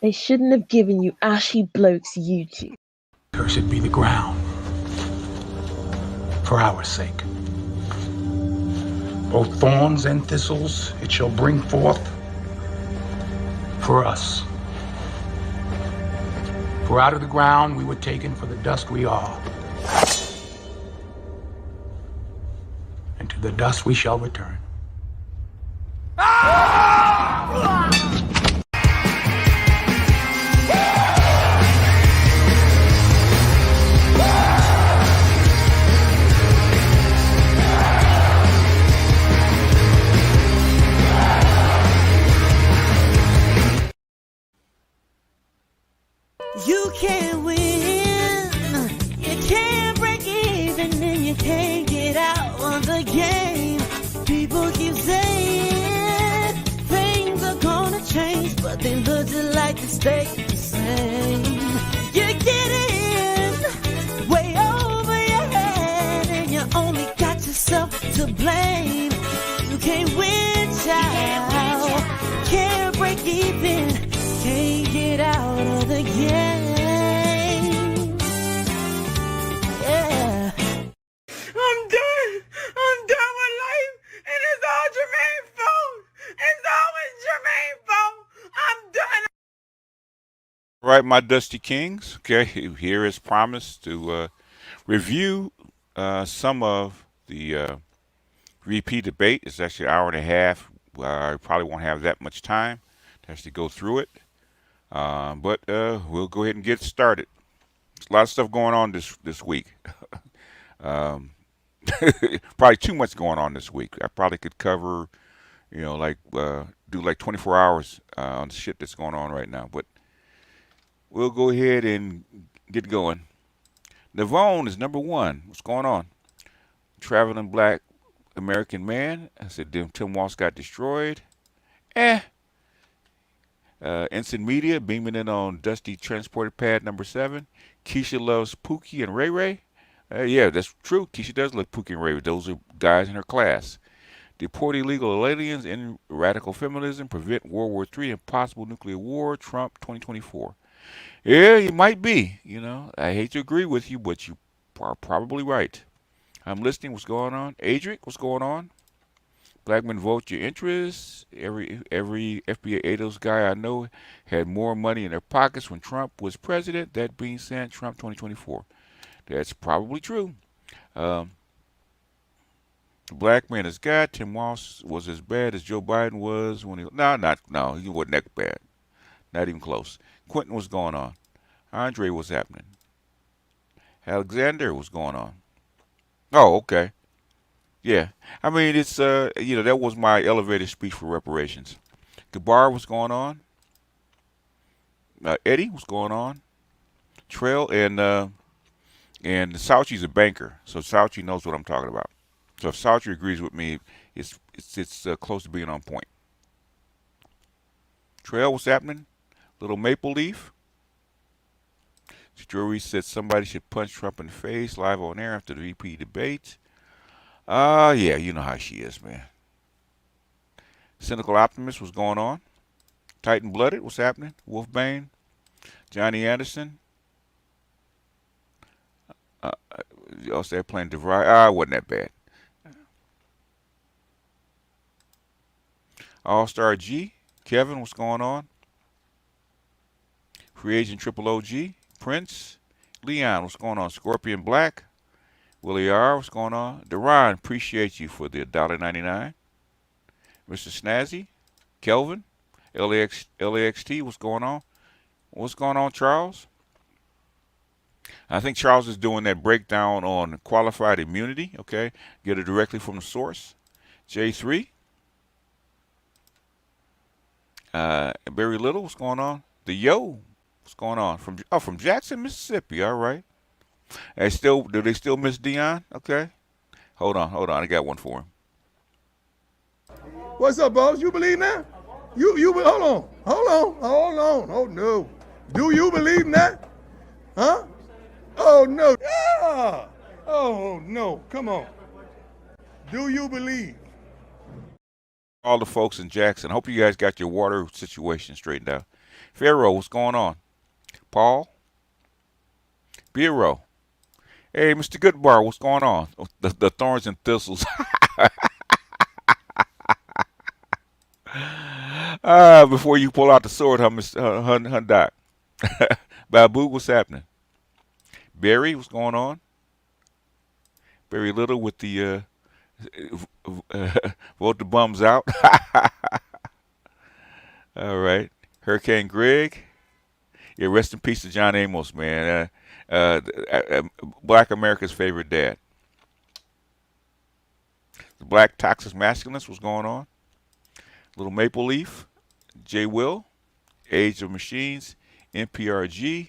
They shouldn't have given you ashy blokes YouTube. Cursed be the ground, for our sake. Both thorns and thistles it shall bring forth for us. For out of the ground we were taken, for the dust we are. And to the dust we shall return. You can't win, you can't break even, and you can't get out of the game. People keep saying things are gonna change, but they look just like they stay the same. You get in way over your head, and you only got yourself to blame. You can't win, child, can't break even, can't get out of the game. Yeah. I'm done with life, and it's all Jermaine's fault. It's always Jermaine's fault. I'm done. All right, my Dusty Kings. Okay, here is promised to review some of the repeat debate. It's actually an hour and a half. I probably won't have that much time to actually go through it. But we'll go ahead and get started. There's a lot of stuff going on this week. Probably too much going on this week. I probably could cover, like do like 24 hours on the shit that's going on right now. But we'll go ahead and get going. Navone is number one. What's going on? Traveling black American man. I said Tim Walsh got destroyed. Instant Media beaming in on Dusty Transporter Pad number 7. Keisha loves Pookie and Ray Ray. Yeah, that's true. Keisha does love Pookie and Ray Ray. Those are guys in her class. Deport illegal aliens and radical feminism. Prevent World War III and possible nuclear war. Trump 2024. Yeah, you might be. I hate to agree with you, but you are probably right. I'm listening. What's going on? Adric, what's going on? Black men vote your interests. Every FBA ADOS guy I know had more money in their pockets when Trump was president. That being said, Trump 2024. That's probably true. The black man is God. Tim Walsh was as bad as Joe Biden was when he. No, he wasn't that bad. Not even close. Quentin, what's going on? Andre, what's happening? Alexander, what's going on? Oh, okay. Yeah, I mean, it's, that was my elevator speech for reparations. Gabar, what's going on? Eddie, what's going on? Trail, and Sauchi's a banker, so Sauchi knows what I'm talking about. So if Sauchi agrees with me, it's close to being on point. Trail, what's happening? Little Maple Leaf. Drury said somebody should punch Trump in the face live on air after the VP debate. Yeah, you know how she is, man. Cynical Optimist, what's going on? Titan Blooded, what's happening? Wolfbane, Johnny Anderson. Also, they're playing DeVry. It wasn't that bad. All-Star G, Kevin, what's going on? Free Agent Triple OG, Prince, Leon, what's going on? Scorpion Black. Willie R., what's going on? Deron, appreciate you for the $1.99. Mr. Snazzy, Kelvin, LAXT, what's going on? What's going on, Charles? I think Charles is doing that breakdown on qualified immunity, okay? Get it directly from the source. J3. Barry Little, what's going on? The Yo, what's going on? From Jackson, Mississippi, all right. Do they still miss Dion? Okay. Hold on. I got one for him. What's up, boss? You believe that? Hold on. Oh no. Do you believe that? Huh? Oh no. Yeah. Oh no. Come on. Do you believe? All the folks in Jackson. I hope you guys got your water situation straightened out. Pharaoh, what's going on? Paul? Bureau. Hey, Mr. Goodbar, what's going on? Oh, the thorns and thistles. Before you pull out the sword, hun Doc. Babu, what's happening? Barry, what's going on? Barry Little with the vote the bums out. All right. Hurricane Greg. Yeah, rest in peace to John Amos, man. Black America's favorite dad. The Black Toxic Masculinist, what's going on? Little Maple Leaf. J. Will. Age of Machines. NPRG.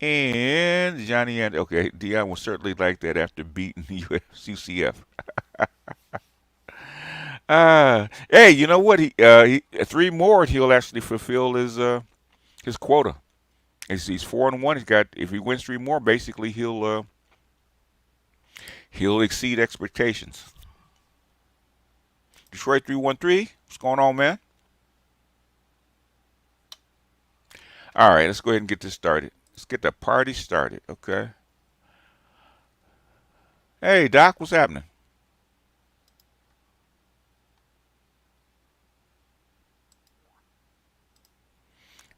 And Johnny and okay, Dion will certainly like that after beating UCF. Hey, you know what? He 3 more. He'll actually fulfill his quota. He's 4-1. He's got if he wins 3 more, basically he'll exceed expectations. Detroit 313. What's going on, man? All right, let's go ahead and get this started. Let's get the party started, okay? Hey, Doc, what's happening?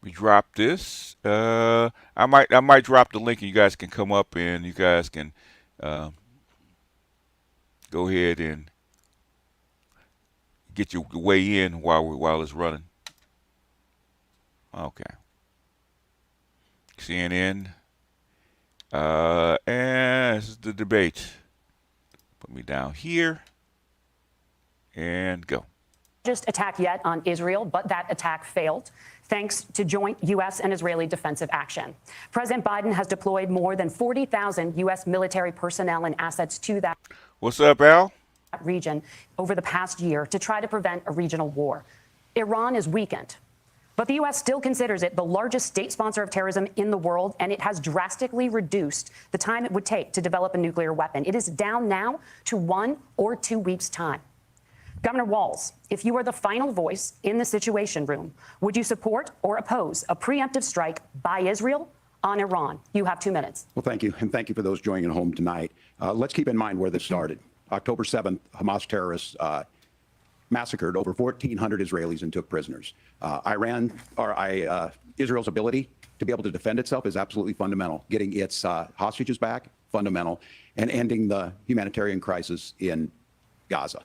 We drop this. I might drop the link, and you guys can come up and you guys can go ahead and get your way in while it's running. Okay. CNN. And this is the debate. Put me down here and go. Largest attack yet on Israel, but that attack failed thanks to joint U.S. and Israeli defensive action. President Biden has deployed more than 40,000 U.S. military personnel and assets to that What's up, Al? region over the past year to try to prevent a regional war. Iran is weakened, but the U.S. still considers it the largest state sponsor of terrorism in the world, and it has drastically reduced the time it would take to develop a nuclear weapon. It is down now to 1 or 2 weeks' time. Governor Walz, if you were the final voice in the Situation Room, would you support or oppose a preemptive strike by Israel on Iran? You have 2 minutes. Well, thank you. And thank you for those joining at home tonight. Let's keep in mind where this started. October 7th, Hamas terrorists massacred over 1,400 Israelis and took prisoners. Israel's ability to be able to defend itself is absolutely fundamental. Getting its hostages back, fundamental, and ending the humanitarian crisis in Gaza.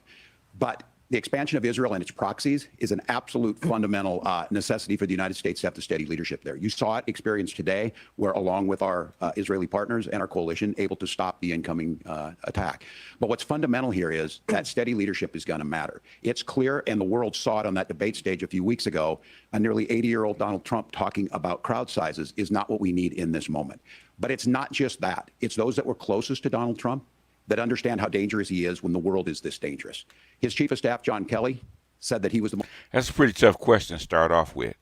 But the expansion of Israel and its proxies is an absolute fundamental necessity for the United States to have the steady leadership there. You saw it experienced today, where along with our Israeli partners and our coalition, able to stop the incoming attack. But what's fundamental here is that steady leadership is going to matter. It's clear, and the world saw it on that debate stage a few weeks ago, a nearly 80-year-old Donald Trump talking about crowd sizes is not what we need in this moment. But it's not just that. It's those that were closest to Donald Trump that understand how dangerous he is when the world is this dangerous. His chief of staff, John Kelly, said that he was the most. That's a pretty tough question to start off with,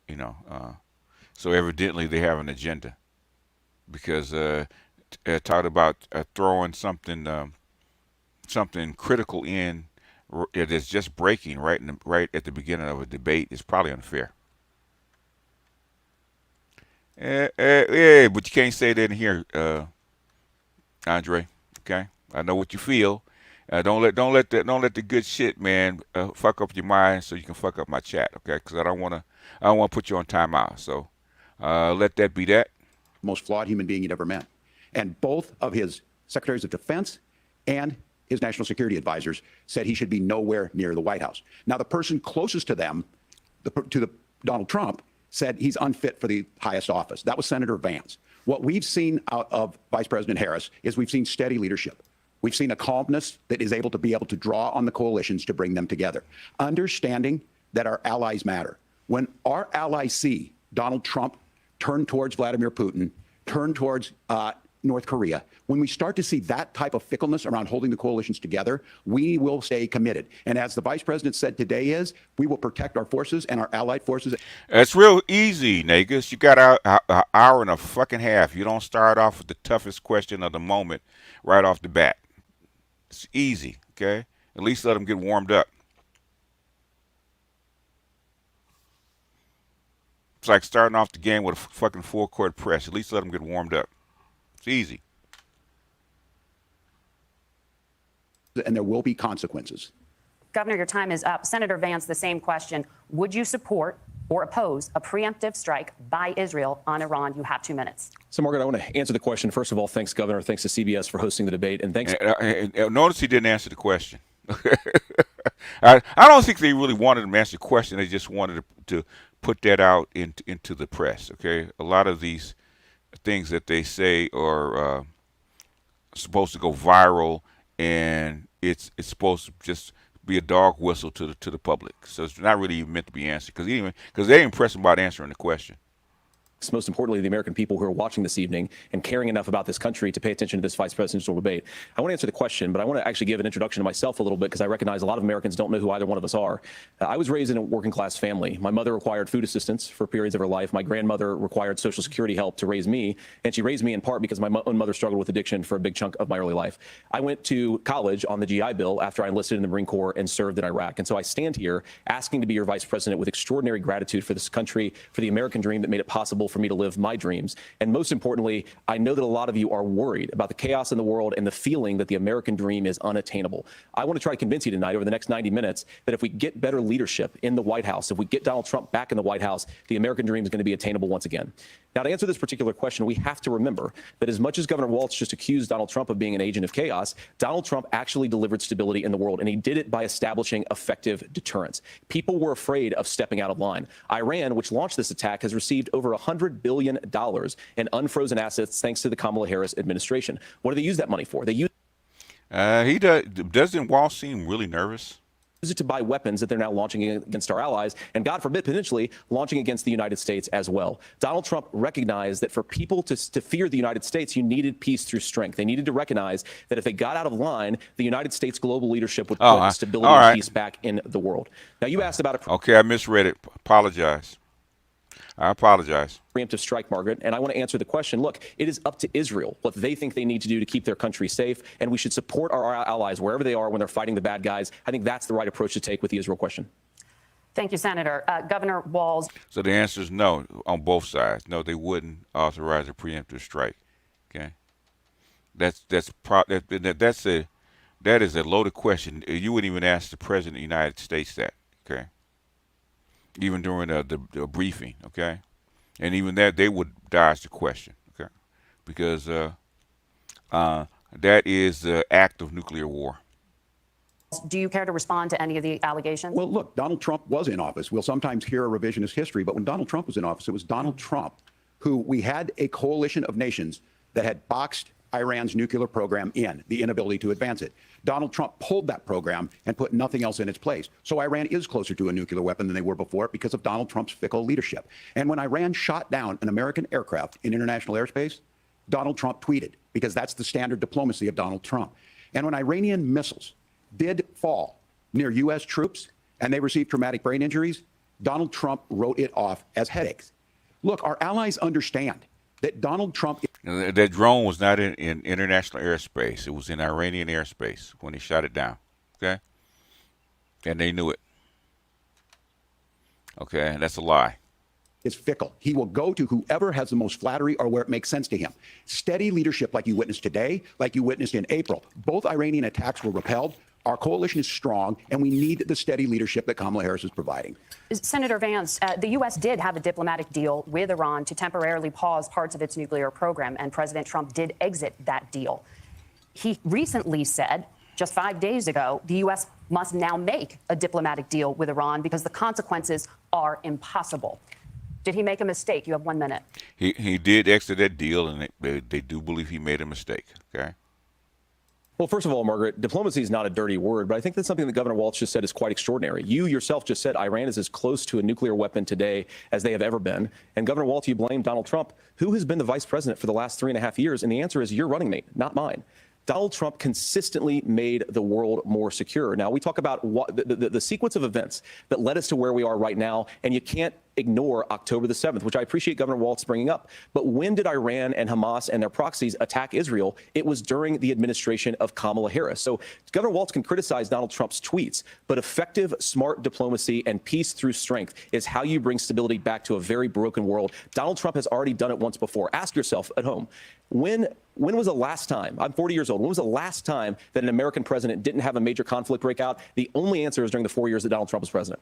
So evidently they have an agenda, because talked about throwing something critical in that's just breaking right at the beginning of a debate is probably unfair. Yeah, but you can't say that in here, Andre. Okay, I know what you feel. Don't let the good shit, man, fuck up your mind so you can fuck up my chat, okay? Because I don't want to put you on timeout. So let that be that. Most flawed human being you'd ever met, and both of his secretaries of defense and his national security advisors said he should be nowhere near the White House. Now, the person closest to them, Donald Trump, said he's unfit for the highest office. That was Senator Vance. What we've seen out of Vice President Harris is we've seen steady leadership. We've seen a calmness that is able to draw on the coalitions to bring them together, understanding that our allies matter. When our allies see Donald Trump turn towards Vladimir Putin, turn towards North Korea, when we start to see that type of fickleness around holding the coalitions together, we will stay committed. And as the vice president said today we will protect our forces and our allied forces. It's real easy, Nagus. You got an hour and a fucking half. You don't start off with the toughest question of the moment right off the bat. It's easy, okay? At least let them get warmed up. It's like starting off the game with a fucking full-court press. At least let them get warmed up. It's easy. And there will be consequences. Governor, your time is up. Senator Vance, the same question. Would you support or oppose a preemptive strike by Israel on Iran? You have 2 minutes. So, Margaret, I want to answer the question. First of all, thanks, Governor. Thanks to CBS for hosting the debate. And thanks. Notice he didn't answer the question. I don't think they really wanted him to answer the question. They just wanted to put that out into the press. Okay, a lot of these things that they say are supposed to go viral, and it's supposed to just be a dog whistle to the public. So it's not really even meant to be answered because they didn't press him about answering the question. Most importantly, the American people who are watching this evening and caring enough about this country to pay attention to this vice presidential debate. I want to answer the question, but I want to actually give an introduction to myself a little bit because I recognize a lot of Americans don't know who either one of us are. I was raised in a working class family. My mother required food assistance for periods of her life. My grandmother required Social Security help to raise me, and she raised me in part because my own mother struggled with addiction for a big chunk of my early life. I went to college on the GI Bill after I enlisted in the Marine Corps and served in Iraq. And so I stand here asking to be your vice president with extraordinary gratitude for this country, for the American dream that made it possible for me to live my dreams. And most importantly, I know that a lot of you are worried about the chaos in the world and the feeling that the American dream is unattainable. I want to try to convince you tonight over the next 90 minutes that if we get better leadership in the White House, if we get Donald Trump back in the White House, the American dream is going to be attainable once again. Now, to answer this particular question, we have to remember that as much as Governor Walz just accused Donald Trump of being an agent of chaos, Donald Trump actually delivered stability in the world, and he did it by establishing effective deterrence. People were afraid of stepping out of line. Iran, which launched this attack, has received over $100 billion in unfrozen assets thanks to the Kamala Harris administration. What do they use that money for? They use Doesn't Walz seem really nervous? it to buy weapons that they're now launching against our allies, and God forbid, potentially launching against the United States as well. Donald Trump recognized that for people to fear the United States, you needed peace through strength. They needed to recognize that if they got out of line, the United States global leadership would put stability and peace back in the world. Now, you asked about Okay, I misread it. Apologize. I apologize. Preemptive strike, Margaret, and I want to answer the question. Look, it is up to Israel what they think they need to do to keep their country safe, and we should support our allies wherever they are when they're fighting the bad guys. I think that's the right approach to take with the Israel question. Thank you, Senator. Governor Walz. So the answer is no on both sides. No, they wouldn't authorize a preemptive strike. Okay, that is a loaded question. You wouldn't even ask the President of the United States that. Okay. Even during the briefing, okay? And even that, they would dodge the question, okay? Because that is the act of nuclear war. Do you care to respond to any of the allegations? Well, look, Donald Trump was in office. We'll sometimes hear a revisionist history, but when Donald Trump was in office, it was Donald Trump who we had a coalition of nations that had boxed Iran's nuclear program in, the inability to advance it. Donald Trump pulled that program and put nothing else in its place. So Iran is closer to a nuclear weapon than they were before because of Donald Trump's fickle leadership. And when Iran shot down an American aircraft in international airspace, Donald Trump tweeted, because that's the standard diplomacy of Donald Trump. And when Iranian missiles did fall near U.S. troops and they received traumatic brain injuries, Donald Trump wrote it off as headaches. Look, our allies understand that Donald Trump... That drone was not in international airspace. It was in Iranian airspace when he shot it down, okay? And they knew it. Okay, and that's a lie. Is fickle. He will go to whoever has the most flattery or where it makes sense to him. Steady leadership like you witnessed today, like you witnessed in April. Both Iranian attacks were repelled. Our coalition is strong, and we need the steady leadership that Kamala Harris is providing. Senator Vance, the U.S. did have a diplomatic deal with Iran to temporarily pause parts of its nuclear program, and President Trump did exit that deal. He recently said, just 5 days ago, the U.S. must now make a diplomatic deal with Iran because the consequences are impossible. Did he make a mistake? You have 1 minute. He did exit that deal, and they do believe he made a mistake, okay? Well, first of all, Margaret, diplomacy is not a dirty word, but I think that's something that Governor Walz just said is quite extraordinary. You yourself just said Iran is as close to a nuclear weapon today as they have ever been. And Governor Walz, you blame Donald Trump, who has been the vice president for the last 3.5 years. And the answer is your running mate, not mine. Donald Trump consistently made the world more secure. Now, we talk about the sequence of events that led us to where we are right now, and you can't ignore October the 7th, which I appreciate Governor Walz bringing up. But when did Iran and Hamas and their proxies attack Israel? It was during the administration of Kamala Harris. So Governor Walz can criticize Donald Trump's tweets, but effective, smart diplomacy and peace through strength is how you bring stability back to a very broken world. Donald Trump has already done it once before. Ask yourself at home, when was the last time, I'm 40 years old, when was the last time that an American president didn't have a major conflict break out? The only answer is during the 4 years that Donald Trump was president.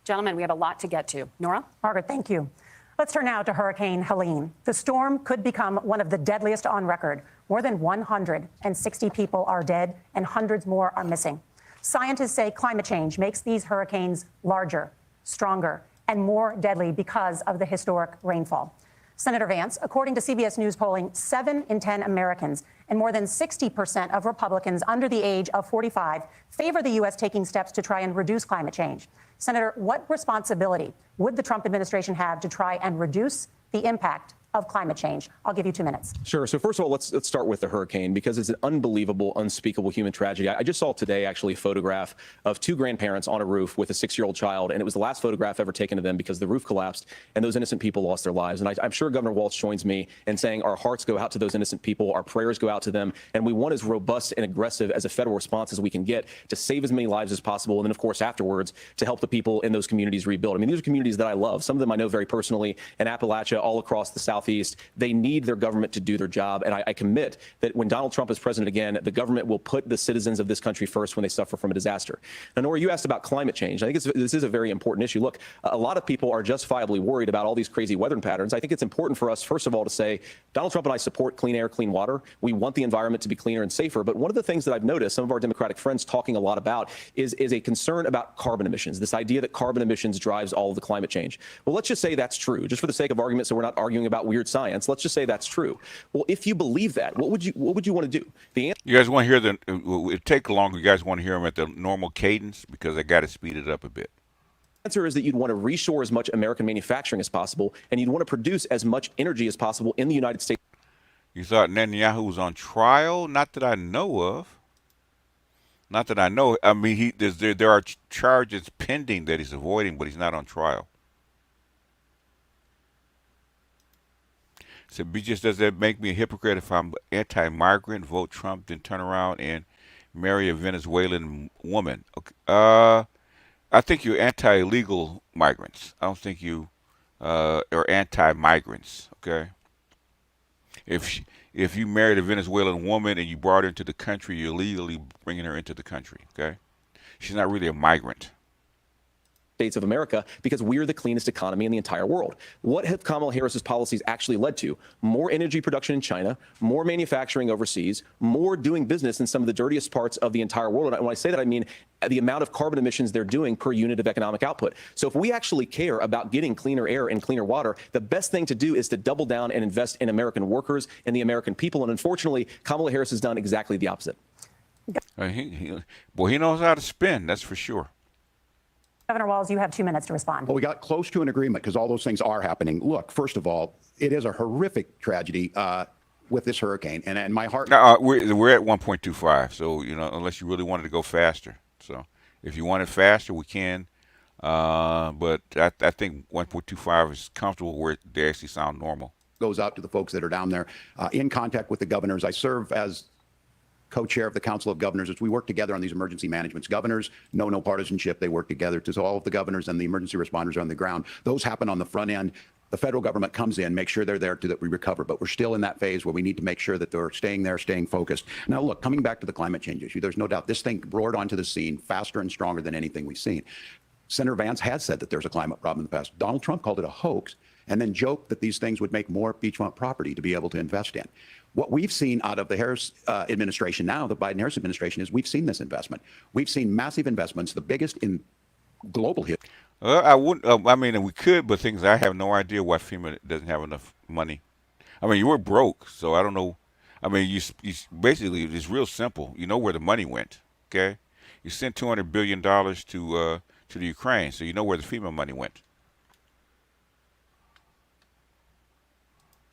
Gentlemen, we have a lot to get to. Nora? Margaret, thank you. Let's turn now to Hurricane Helene. The storm could become one of the deadliest on record. More than 160 people are dead and hundreds more are missing. Scientists say climate change makes these hurricanes larger, stronger, and more deadly because of the historic rainfall. Senator Vance, according to CBS News polling, 7 in 10 Americans and more than 60% of Republicans under the age of 45 favor the U.S. taking steps to try and reduce climate change. Senator, what responsibility would the Trump administration have to try and reduce the impact of climate change? I'll give you 2 minutes. Sure. So first of all, let's start with the hurricane, because it's an unbelievable, unspeakable human tragedy. I just saw today actually a photograph of 2 grandparents on a roof with a 6-year-old child, and it was the last photograph ever taken of them because the roof collapsed and those innocent people lost their lives. And I'm sure Governor Walz joins me in saying our hearts go out to those innocent people, our prayers go out to them, and we want as robust and aggressive as a federal response as we can get to save as many lives as possible, and then of course afterwards to help the people in those communities rebuild. I mean, these are communities that I love. Some of them I know very personally in Appalachia, all across the Southeast. They need their government to do their job. And I commit that when Donald Trump is president again, the government will put the citizens of this country first when they suffer from a disaster. Now, Nora, you asked about climate change. I think this is a very important issue. Look, a lot of people are justifiably worried about all these crazy weather patterns. I think it's important for us, first of all, to say Donald Trump and I support clean air, clean water. We want the environment to be cleaner and safer. But one of the things that I've noticed some of our Democratic friends talking a lot about is a concern about carbon emissions, this idea that carbon emissions drives all of the climate change. Well, let's just say that's true, just for the sake of argument, so we're not arguing about weird science. Let's just say that's true. Well, if you believe that, what would you want to do? The answer— You guys want to hear it take longer. You guys want to hear them at the normal cadence because I got to speed it up a bit. Answer is that you'd want to reshore as much American manufacturing as possible, and you'd want to produce as much energy as possible in the United States. You thought Netanyahu was on trial? Not that I know of. Not that I know. I mean, there are charges pending that he's avoiding, but he's not on trial. So does that make me a hypocrite if I'm anti-migrant, vote Trump, then turn around and marry a Venezuelan woman? Okay. I think you're anti-illegal migrants. I don't think you are anti-migrants. Okay. If you married a Venezuelan woman and you brought her into the country, you're illegally bringing her into the country. Okay. She's not really a migrant. States of America, because we're the cleanest economy in the entire world. What have Kamala Harris's policies actually led to? More energy production in China, more manufacturing overseas, more doing business in some of the dirtiest parts of the entire world. And when I say that, I mean the amount of carbon emissions they're doing per unit of economic output. So if we actually care about getting cleaner air and cleaner water, the best thing to do is to double down and invest in American workers and the American people. And unfortunately, Kamala Harris has done exactly the opposite. He knows how to spin, that's for sure. Governor Walz, you have 2 minutes to respond. Well, we got close to an agreement because all those things are happening. Look, first of all, it is a horrific tragedy with this hurricane, and my heart. We're at 1.25, so unless you really wanted to go faster. So if you want it faster, we can. But I think 1.25 is comfortable where they actually sound normal. Goes out to the folks that are down there in contact with the governors. I serve as co-chair of the Council of Governors as we work together on these emergency managements. Governors know no partisanship. They work together. So all of the governors and the emergency responders are on the ground. Those happen on the front end. The federal government comes in, make sure they're there so that we recover. But we're still in that phase where we need to make sure that they're staying there, staying focused. Now, look, coming back to the climate change issue, there's no doubt this thing roared onto the scene faster and stronger than anything we've seen. Senator Vance has said that there's a climate problem in the past. Donald Trump called it a hoax and then joked that these things would make more beachfront property to be able to invest in. What we've seen out of the Harris administration now, the Biden-Harris administration, is we've seen this investment. We've seen massive investments, the biggest in global history. I wouldn't. I mean, we could, but things I have no idea why FEMA doesn't have enough money. I mean, you were broke, so I don't know. I mean, you basically it's real simple. You know where the money went. Okay, you sent $200 billion to the Ukraine, so you know where the FEMA money went.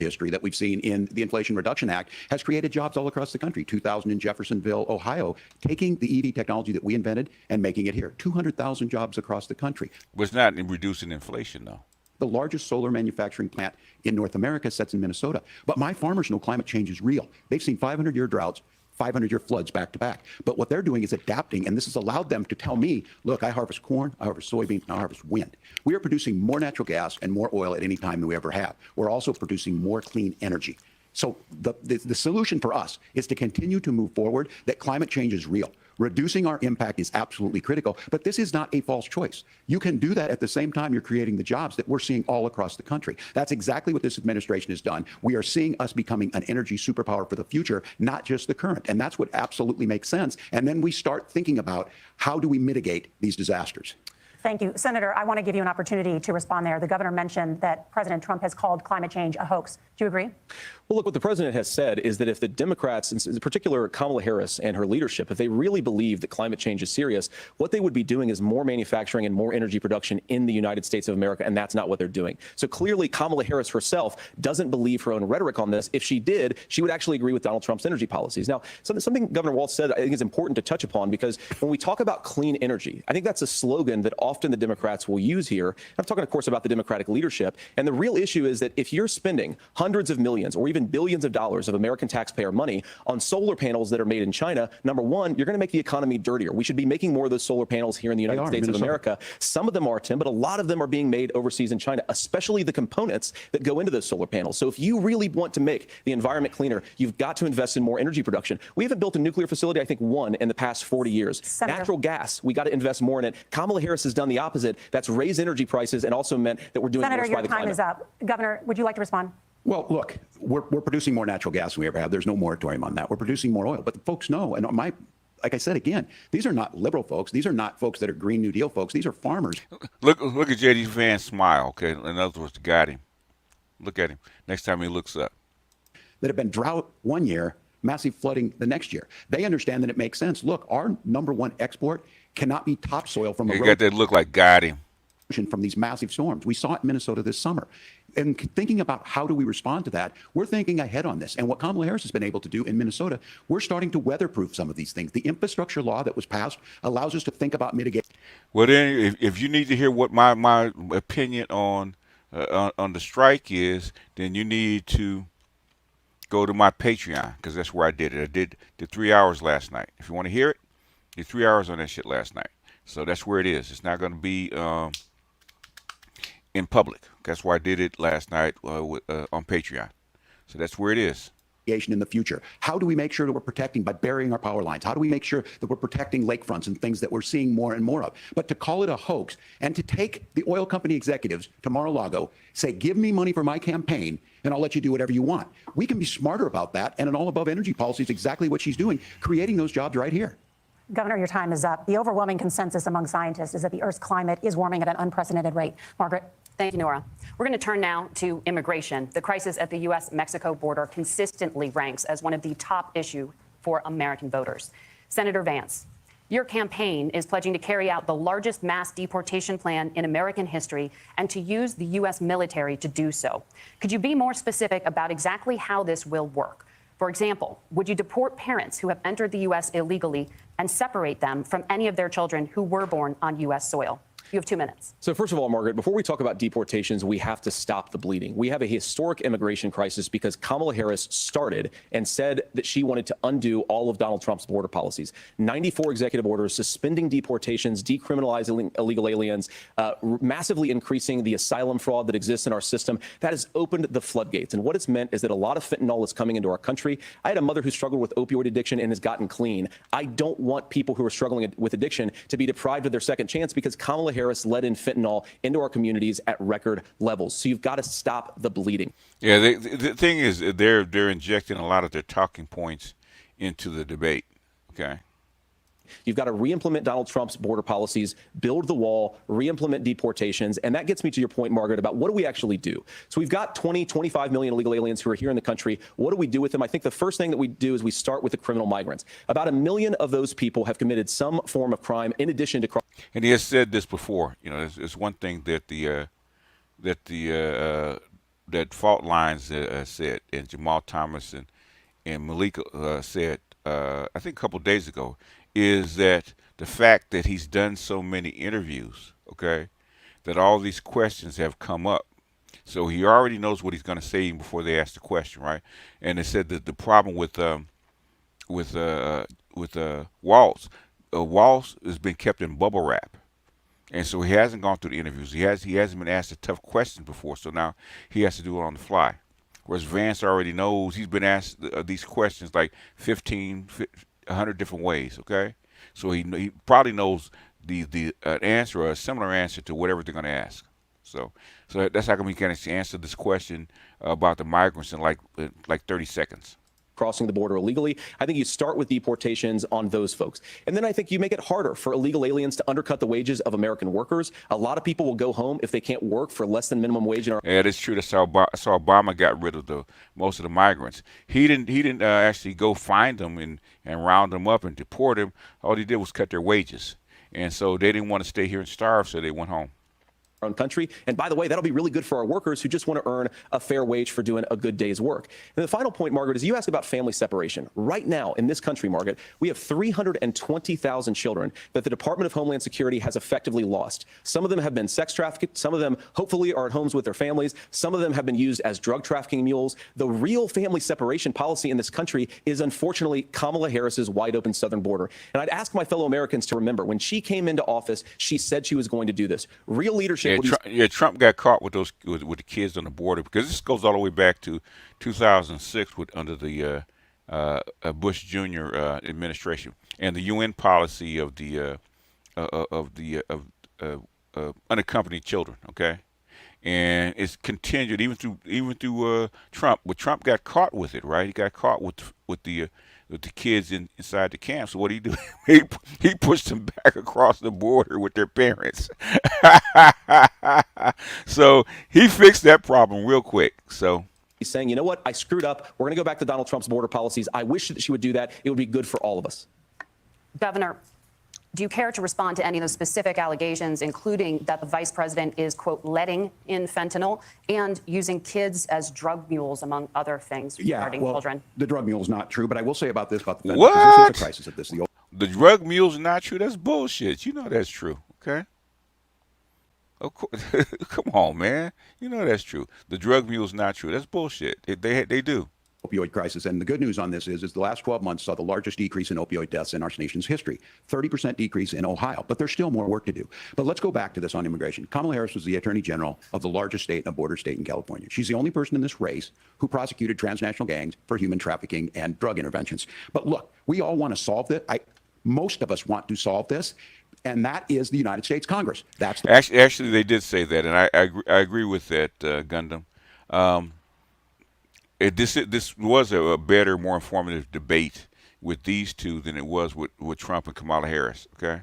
History that we've seen in the Inflation Reduction Act has created jobs all across the country. 2,000 in Jeffersonville, Ohio, taking the EV technology that we invented and making it here. 200,000 jobs across the country. But it's not in reducing inflation, though. The largest solar manufacturing plant in North America sits in Minnesota. But my farmers know climate change is real. They've seen 500-year droughts, 500-year floods back to back. But what they're doing is adapting, and this has allowed them to tell me, look, I harvest corn, I harvest soybeans, and I harvest wind. We are producing more natural gas and more oil at any time than we ever have. We're also producing more clean energy. So the solution for us is to continue to move forward, that climate change is real. Reducing our impact is absolutely critical, but this is not a false choice. You can do that at the same time you're creating the jobs that we're seeing all across the country. That's exactly what this administration has done. We are seeing us becoming an energy superpower for the future, not just the current. And that's what absolutely makes sense. And then we start thinking about how do we mitigate these disasters. Thank you. Senator, I want to give you an opportunity to respond there. The governor mentioned that President Trump has called climate change a hoax. Do you agree? Well, look, what the president has said is that if the Democrats, in particular Kamala Harris and her leadership, if they really believe that climate change is serious, what they would be doing is more manufacturing and more energy production in the United States of America, and that's not what they're doing. So clearly, Kamala Harris herself doesn't believe her own rhetoric on this. If she did, she would actually agree with Donald Trump's energy policies. Now, something Governor Walz said I think is important to touch upon, because when we talk about clean energy, I think that's a slogan that often the Democrats will use here. I'm talking, of course, about the Democratic leadership. And the real issue is that if you're spending hundreds of millions or even billions of dollars of American taxpayer money on solar panels that are made in China, number one, you're going to make the economy dirtier. We should be making more of those solar panels here in the United States of America. Some of them are, Tim, but a lot of them are being made overseas in China, especially the components that go into those solar panels. So if you really want to make the environment cleaner, you've got to invest in more energy production. We haven't built a nuclear facility, I think, one in the past 40 years. Senator. Natural gas, we got to invest more in it. Kamala Harris has done the opposite. That's raised energy prices and also meant that we're doing Senator, worse by the climate. your time is up. Governor, would you like to respond? Well, look, we're producing more natural gas than we ever have. There's no moratorium on that. We're producing more oil. But the folks know, and like I said again, these are not liberal folks. These are not folks that are Green New Deal folks. These are farmers. Look at J.D. Vance smile, okay? In other words, got him. Look at him next time he looks up. That have been drought one year, massive flooding the next year. They understand that it makes sense. Look, our number one export cannot be topsoil from a You got that look like got him. From these massive storms. We saw it in Minnesota this summer. And thinking about how do we respond to that, we're thinking ahead on this. And what Kamala Harris has been able to do in Minnesota, we're starting to weatherproof some of these things. The infrastructure law that was passed allows us to think about mitigation. Well, then, if you need to hear what my opinion on the strike is, then you need to go to my Patreon, because that's where I did it. I did the 3 hours last night. If you want to hear it, did 3 hours on that shit last night. So that's where it is. It's not going to be in public. That's why I did it last night on Patreon. So that's where it is. In the future, how do we make sure that we're protecting by burying our power lines? How do we make sure that we're protecting lakefronts and things that we're seeing more and more of? But to call it a hoax and to take the oil company executives to Mar-a-Lago, say, give me money for my campaign and I'll let you do whatever you want. We can be smarter about that. And an all above energy policy is exactly what she's doing, creating those jobs right here. Governor, your time is up. The overwhelming consensus among scientists is that the Earth's climate is warming at an unprecedented rate. Margaret. Thank you, Nora. We're going to turn now to immigration. The crisis at the U.S.-Mexico border consistently ranks as one of the top issues for American voters. Senator Vance, your campaign is pledging to carry out the largest mass deportation plan in American history and to use the U.S. military to do so. Could you be more specific about exactly how this will work? For example, would you deport parents who have entered the U.S. illegally and separate them from any of their children who were born on U.S. soil? You have 2 minutes. So first of all, Margaret, before we talk about deportations, we have to stop the bleeding. We have a historic immigration crisis because Kamala Harris started and said that she wanted to undo all of Donald Trump's border policies. 94 executive orders suspending deportations, decriminalizing illegal aliens, massively increasing the asylum fraud that exists in our system. That has opened the floodgates. And what it's meant is that a lot of fentanyl is coming into our country. I had a mother who struggled with opioid addiction and has gotten clean. I don't want people who are struggling with addiction to be deprived of their second chance because Kamala Harris let in fentanyl into our communities at record levels. So you've got to stop the bleeding. Yeah, the thing is, they're injecting a lot of their talking points into the debate. Okay. You've got to re-implement Donald Trump's border policies, build the wall, re-implement deportations. And that gets me to your point, Margaret, about what do we actually do? So we've got 25 million illegal aliens who are here in the country. What do we do with them? I think the first thing that we do is we start with the criminal migrants. About 1 million of those people have committed some form of crime in addition to crime. And he has said this before. You know, it's one thing that that Fault Lines said, and Jamal Thomas and Malika said, I think a couple of days ago, is that the fact that he's done so many interviews, okay, that all these questions have come up So he already knows what he's going to say even before they ask the question, right? And they said that the problem with Waltz, Waltz has been kept in bubble wrap, and so he hasn't gone through the interviews. He hasn't been asked the tough questions before, so now he has to do it on the fly. Whereas Vance already knows he's been asked these questions like 100 different ways. Okay, so he probably knows the answer or a similar answer to whatever they're going to ask. So that's how come he can answer this question about the migrants in like 30 seconds. Crossing the border illegally. I think you start with deportations on those folks. And then I think you make it harder for illegal aliens to undercut the wages of American workers. A lot of people will go home if they can't work for less than minimum wage. Yeah, that's true. That's how Obama got rid of most of the migrants. He didn't actually go find them and round them up and deport them. All he did was cut their wages. And so they didn't want to stay here and starve, so they went home. Own country. And by the way, that'll be really good for our workers who just want to earn a fair wage for doing a good day's work. And the final point, Margaret, is you asked about family separation. Right now in this country, Margaret, we have 320,000 children that the Department of Homeland Security has effectively lost. Some of them have been sex trafficked. Some of them hopefully are at homes with their families. Some of them have been used as drug trafficking mules. The real family separation policy in this country is unfortunately Kamala Harris's wide open southern border. And I'd ask my fellow Americans to remember when she came into office, she said she was going to do this. Real leadership. Trump got caught with the kids on the border, because this goes all the way back to 2006 under the Bush Jr. Administration and the UN policy of the unaccompanied children. Okay, and it's continued even through Trump. But Trump got caught with it, right? He got caught with the kids inside the camp. So what did he do? He pushed them back across the border with their parents. So he fixed that problem real quick. So he's saying, you know what? I screwed up. We're going to go back to Donald Trump's border policies. I wish that she would do that. It would be good for all of us. Governor, do you care to respond to any of the specific allegations, including that the vice president is, quote, letting in fentanyl and using kids as drug mules, among other things regarding children? The drug mule is not true, but I will say about the fentanyl. What? This is a crisis of this. The drug mule is not true? That's bullshit. You know that's true, okay? Of course. Come on, man. You know that's true. The drug mule is not true. That's bullshit. They do. Opioid crisis. And the good news on this is the last 12 months saw the largest decrease in opioid deaths in our nation's history. 30% decrease in Ohio. But there's still more work to do. But let's go back to this on immigration. Kamala Harris was the Attorney General of the largest state and a border state in California. She's the only person in this race who prosecuted transnational gangs for human trafficking and drug interventions. But look, we all want to solve this. Most of us want to solve this. And that is the United States Congress. That's the actually, they did say that, and I agree with that, Gundam. This was a better, more informative debate with these two than it was with Trump and Kamala Harris. Okay,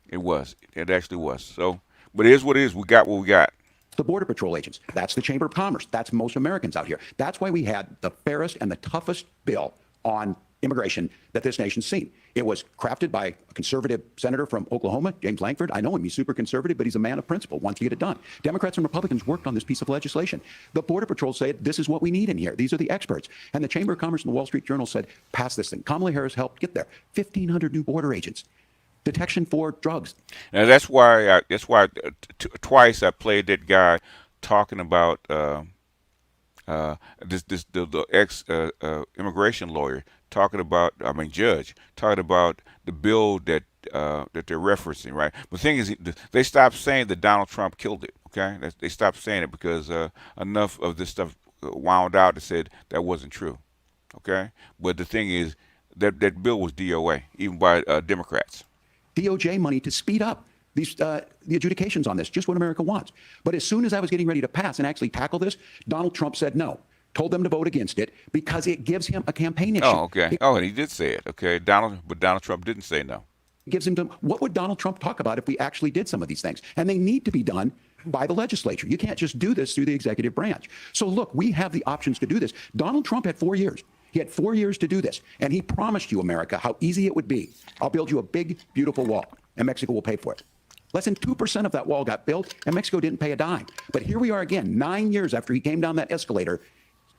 it was. It actually was. So, but it is what it is. We got what we got. The Border Patrol agents. That's the Chamber of Commerce. That's most Americans out here. That's why we had the fairest and the toughest bill on immigration that this nation's seen. It was crafted by a conservative senator from Oklahoma, James Lankford. I know him. He's super conservative, but he's a man of principle, wants to get it done. Democrats and Republicans worked on this piece of legislation. The Border Patrol said, this is what we need in here. These are the experts. And the Chamber of Commerce and the Wall Street Journal said, pass this thing. Kamala Harris helped get there. 1,500 new border agents. Detection for drugs. Now that's why twice I played that guy talking about the ex immigration lawyer talking about, judge talking about the bill that they're referencing, right? The thing is, they stopped saying that Donald Trump killed it. Okay, they stopped saying it because enough of this stuff wound out that said that wasn't true. Okay, but the thing is that bill was DOA, even by Democrats. DOJ money to speed up these the adjudications on this, just what America wants. But as soon as I was getting ready to pass and actually tackle this, Donald Trump said no. Told them to vote against it because it gives him a campaign issue. Oh, okay. And he did say it. Okay, but Donald Trump didn't say no. It gives him what would Donald Trump talk about if we actually did some of these things? And they need to be done by the legislature. You can't just do this through the executive branch. So look, we have the options to do this. Donald Trump had 4 years. He had 4 years to do this. And he promised you, America, how easy it would be. I'll build you a big, beautiful wall, and Mexico will pay for it. Less than 2% of that wall got built, and Mexico didn't pay a dime. But here we are again, 9 years after he came down that escalator,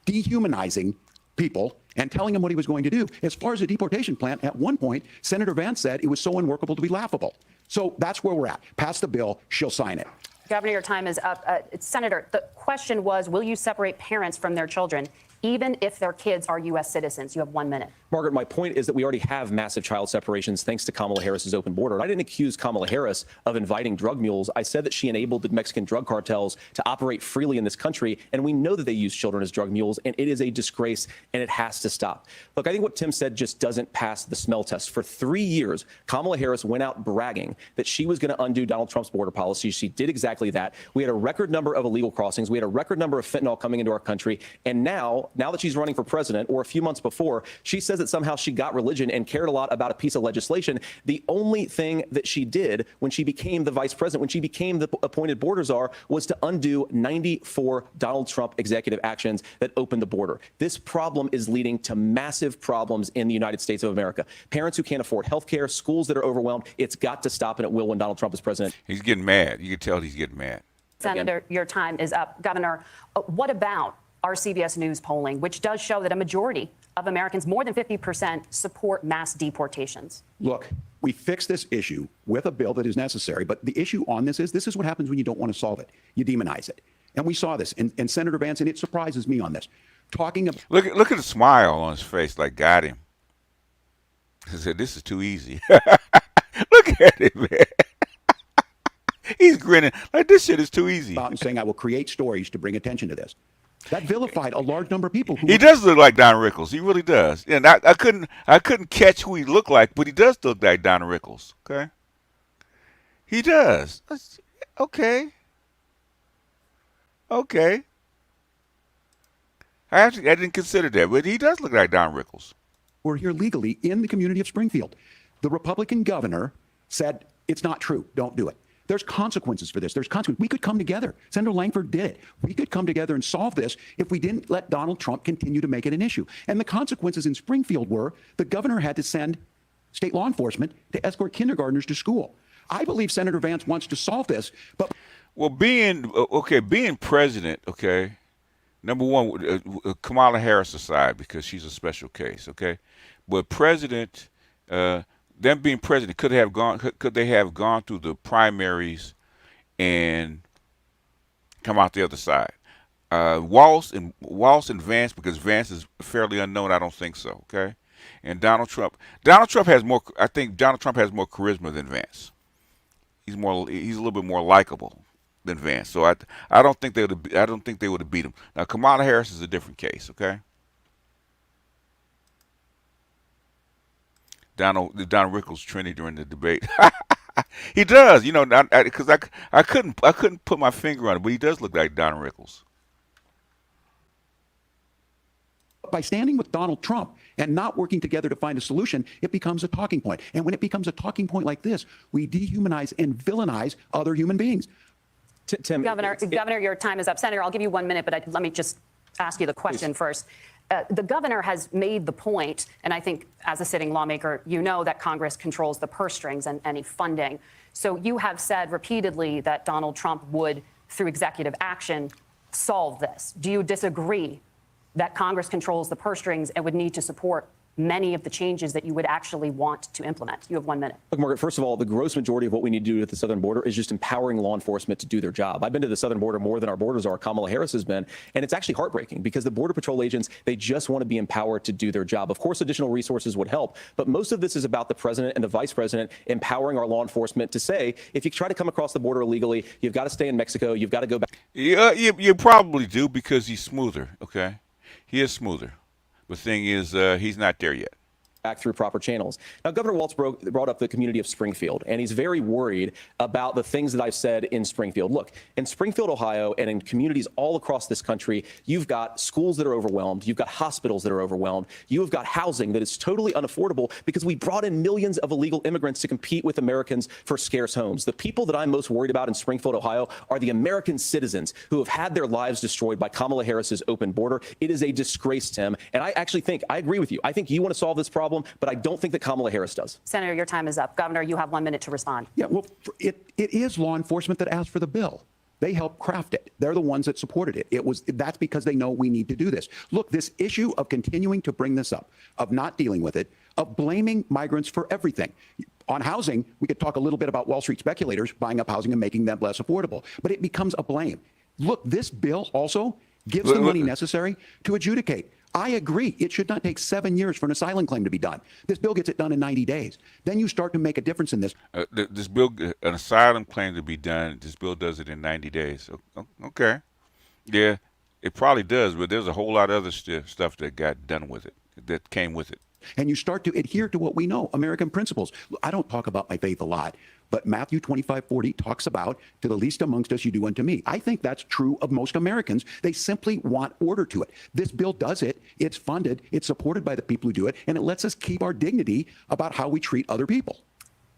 dehumanizing people and telling them what he was going to do. As far as the deportation plan, at one point, Senator Vance said it was so unworkable to be laughable. So that's where we're at. Pass the bill, she'll sign it. Governor, your time is up. Senator, the question was, will you separate parents from their children, even if their kids are U.S. citizens? You have 1 minute. Margaret, my point is that we already have massive child separations thanks to Kamala Harris's open border. I didn't accuse Kamala Harris of inviting drug mules. I said that she enabled the Mexican drug cartels to operate freely in this country, and we know that they use children as drug mules, and it is a disgrace, and it has to stop. Look, I think what Tim said just doesn't pass the smell test. For 3 years, Kamala Harris went out bragging that she was going to undo Donald Trump's border policy. She did exactly that. We had a record number of illegal crossings. We had a record number of fentanyl coming into our country, and now that she's running for president, or a few months before, she says that somehow she got religion and cared a lot about a piece of legislation. The only thing that she did when she became the vice president, when she became the appointed border czar, was to undo 94 Donald Trump executive actions that opened the border. This problem is leading to massive problems in the United States of America. Parents who can't afford health care, schools that are overwhelmed. It's got to stop, and it will when Donald Trump is president. He's getting mad. You can tell he's getting mad. Senator, your time is up. Governor, what about our CBS News polling, which does show that a majority of Americans, more than 50%, support mass deportations? Look, we fix this issue with a bill that is necessary, but the issue on this is what happens when you don't want to solve it. You demonize it. And we saw this. And Senator Vance, and it surprises me on this, talking about... Look at the smile on his face, like got him. He said, this is too easy. Look at him, man. He's grinning like this shit is too easy. ...and saying, I will create stories to bring attention to this. That vilified a large number of people. He does look like Don Rickles. He really does. And I couldn't catch who he looked like, but he does look like Don Rickles. Okay, he does. Okay. I didn't consider that, but he does look like Don Rickles. We're here legally in the community of Springfield. The Republican governor said it's not true. Don't do it. There's consequences for this. There's consequences. We could come together. Senator Langford did it. We could come together and solve this if we didn't let Donald Trump continue to make it an issue. And the consequences in Springfield were the governor had to send state law enforcement to escort kindergartners to school. I believe Senator Vance wants to solve this, but... Well, being president, okay, number one, Kamala Harris aside, because she's a special case, okay? But president... them being president, could they have gone through the primaries and come out the other side? Walz and Vance, because Vance is fairly unknown, I don't think so. Okay, and Donald Trump has more. I think Donald Trump has more charisma than Vance. He's a little bit more likable than Vance. So I don't think they would have beat him. Now Kamala Harris is a different case. Okay. Don Rickles trending during the debate. He does, because I couldn't put my finger on it, but he does look like Don Rickles. By standing with Donald Trump and not working together to find a solution, it becomes a talking point. And when it becomes a talking point like this, we dehumanize and villainize other human beings. Tim, Governor, your time is up. Senator, I'll give you 1 minute, but let me just ask you the question first. The governor has made the point, and I think as a sitting lawmaker, you know that Congress controls the purse strings and any funding. So you have said repeatedly that Donald Trump would, through executive action, solve this. Do you disagree that Congress controls the purse strings and would need to support many of the changes that you would actually want to implement? You have 1 minute. Look, Margaret, first of all, the gross majority of what we need to do at the southern border is just empowering law enforcement to do their job. I've been to the southern border more than our borders are. Kamala Harris has been, and it's actually heartbreaking because the Border Patrol agents, they just want to be empowered to do their job. Of course, additional resources would help, but most of this is about the president and the vice president empowering our law enforcement to say, if you try to come across the border illegally, you've got to stay in Mexico, you've got to go back. Yeah, you probably do because he's smoother, okay? He is smoother. The thing is, he's not there yet. Back through proper channels. Now, Governor Walz brought up the community of Springfield, and he's very worried about the things that I've said in Springfield. Look, in Springfield, Ohio, and in communities all across this country, you've got schools that are overwhelmed. You've got hospitals that are overwhelmed. You have got housing that is totally unaffordable because we brought in millions of illegal immigrants to compete with Americans for scarce homes. The people that I'm most worried about in Springfield, Ohio, are the American citizens who have had their lives destroyed by Kamala Harris's open border. It is a disgrace, Tim. And I actually think, I agree with you. I think you want to solve this problem, but I don't think that Kamala Harris does. Senator, your time is up. Governor, you have 1 minute to respond. Yeah, well, it is law enforcement that asked for the bill. They helped craft it. They're the ones that supported it. That's because they know we need to do this. Look, this issue of continuing to bring this up, of not dealing with it, of blaming migrants for everything. On housing, we could talk a little bit about Wall Street speculators buying up housing and making them less affordable, but it becomes a blame. Look, this bill also gives the money necessary to adjudicate. I agree. It should not take 7 years for an asylum claim to be done. This bill gets it done in 90 days. Then you start to make a difference in this. This bill, an asylum claim to be done, this bill does it in 90 days. Okay. Yeah, it probably does, but there's a whole lot of other stuff that got done with it, that came with it. And you start to adhere to what we know, American principles. I don't talk about my faith a lot, but Matthew 25:40 talks about, to the least amongst us you do unto me. I think that's true of most Americans. They simply want order to it. This bill does it. It's funded. It's supported by the people who do it. And it lets us keep our dignity about how we treat other people.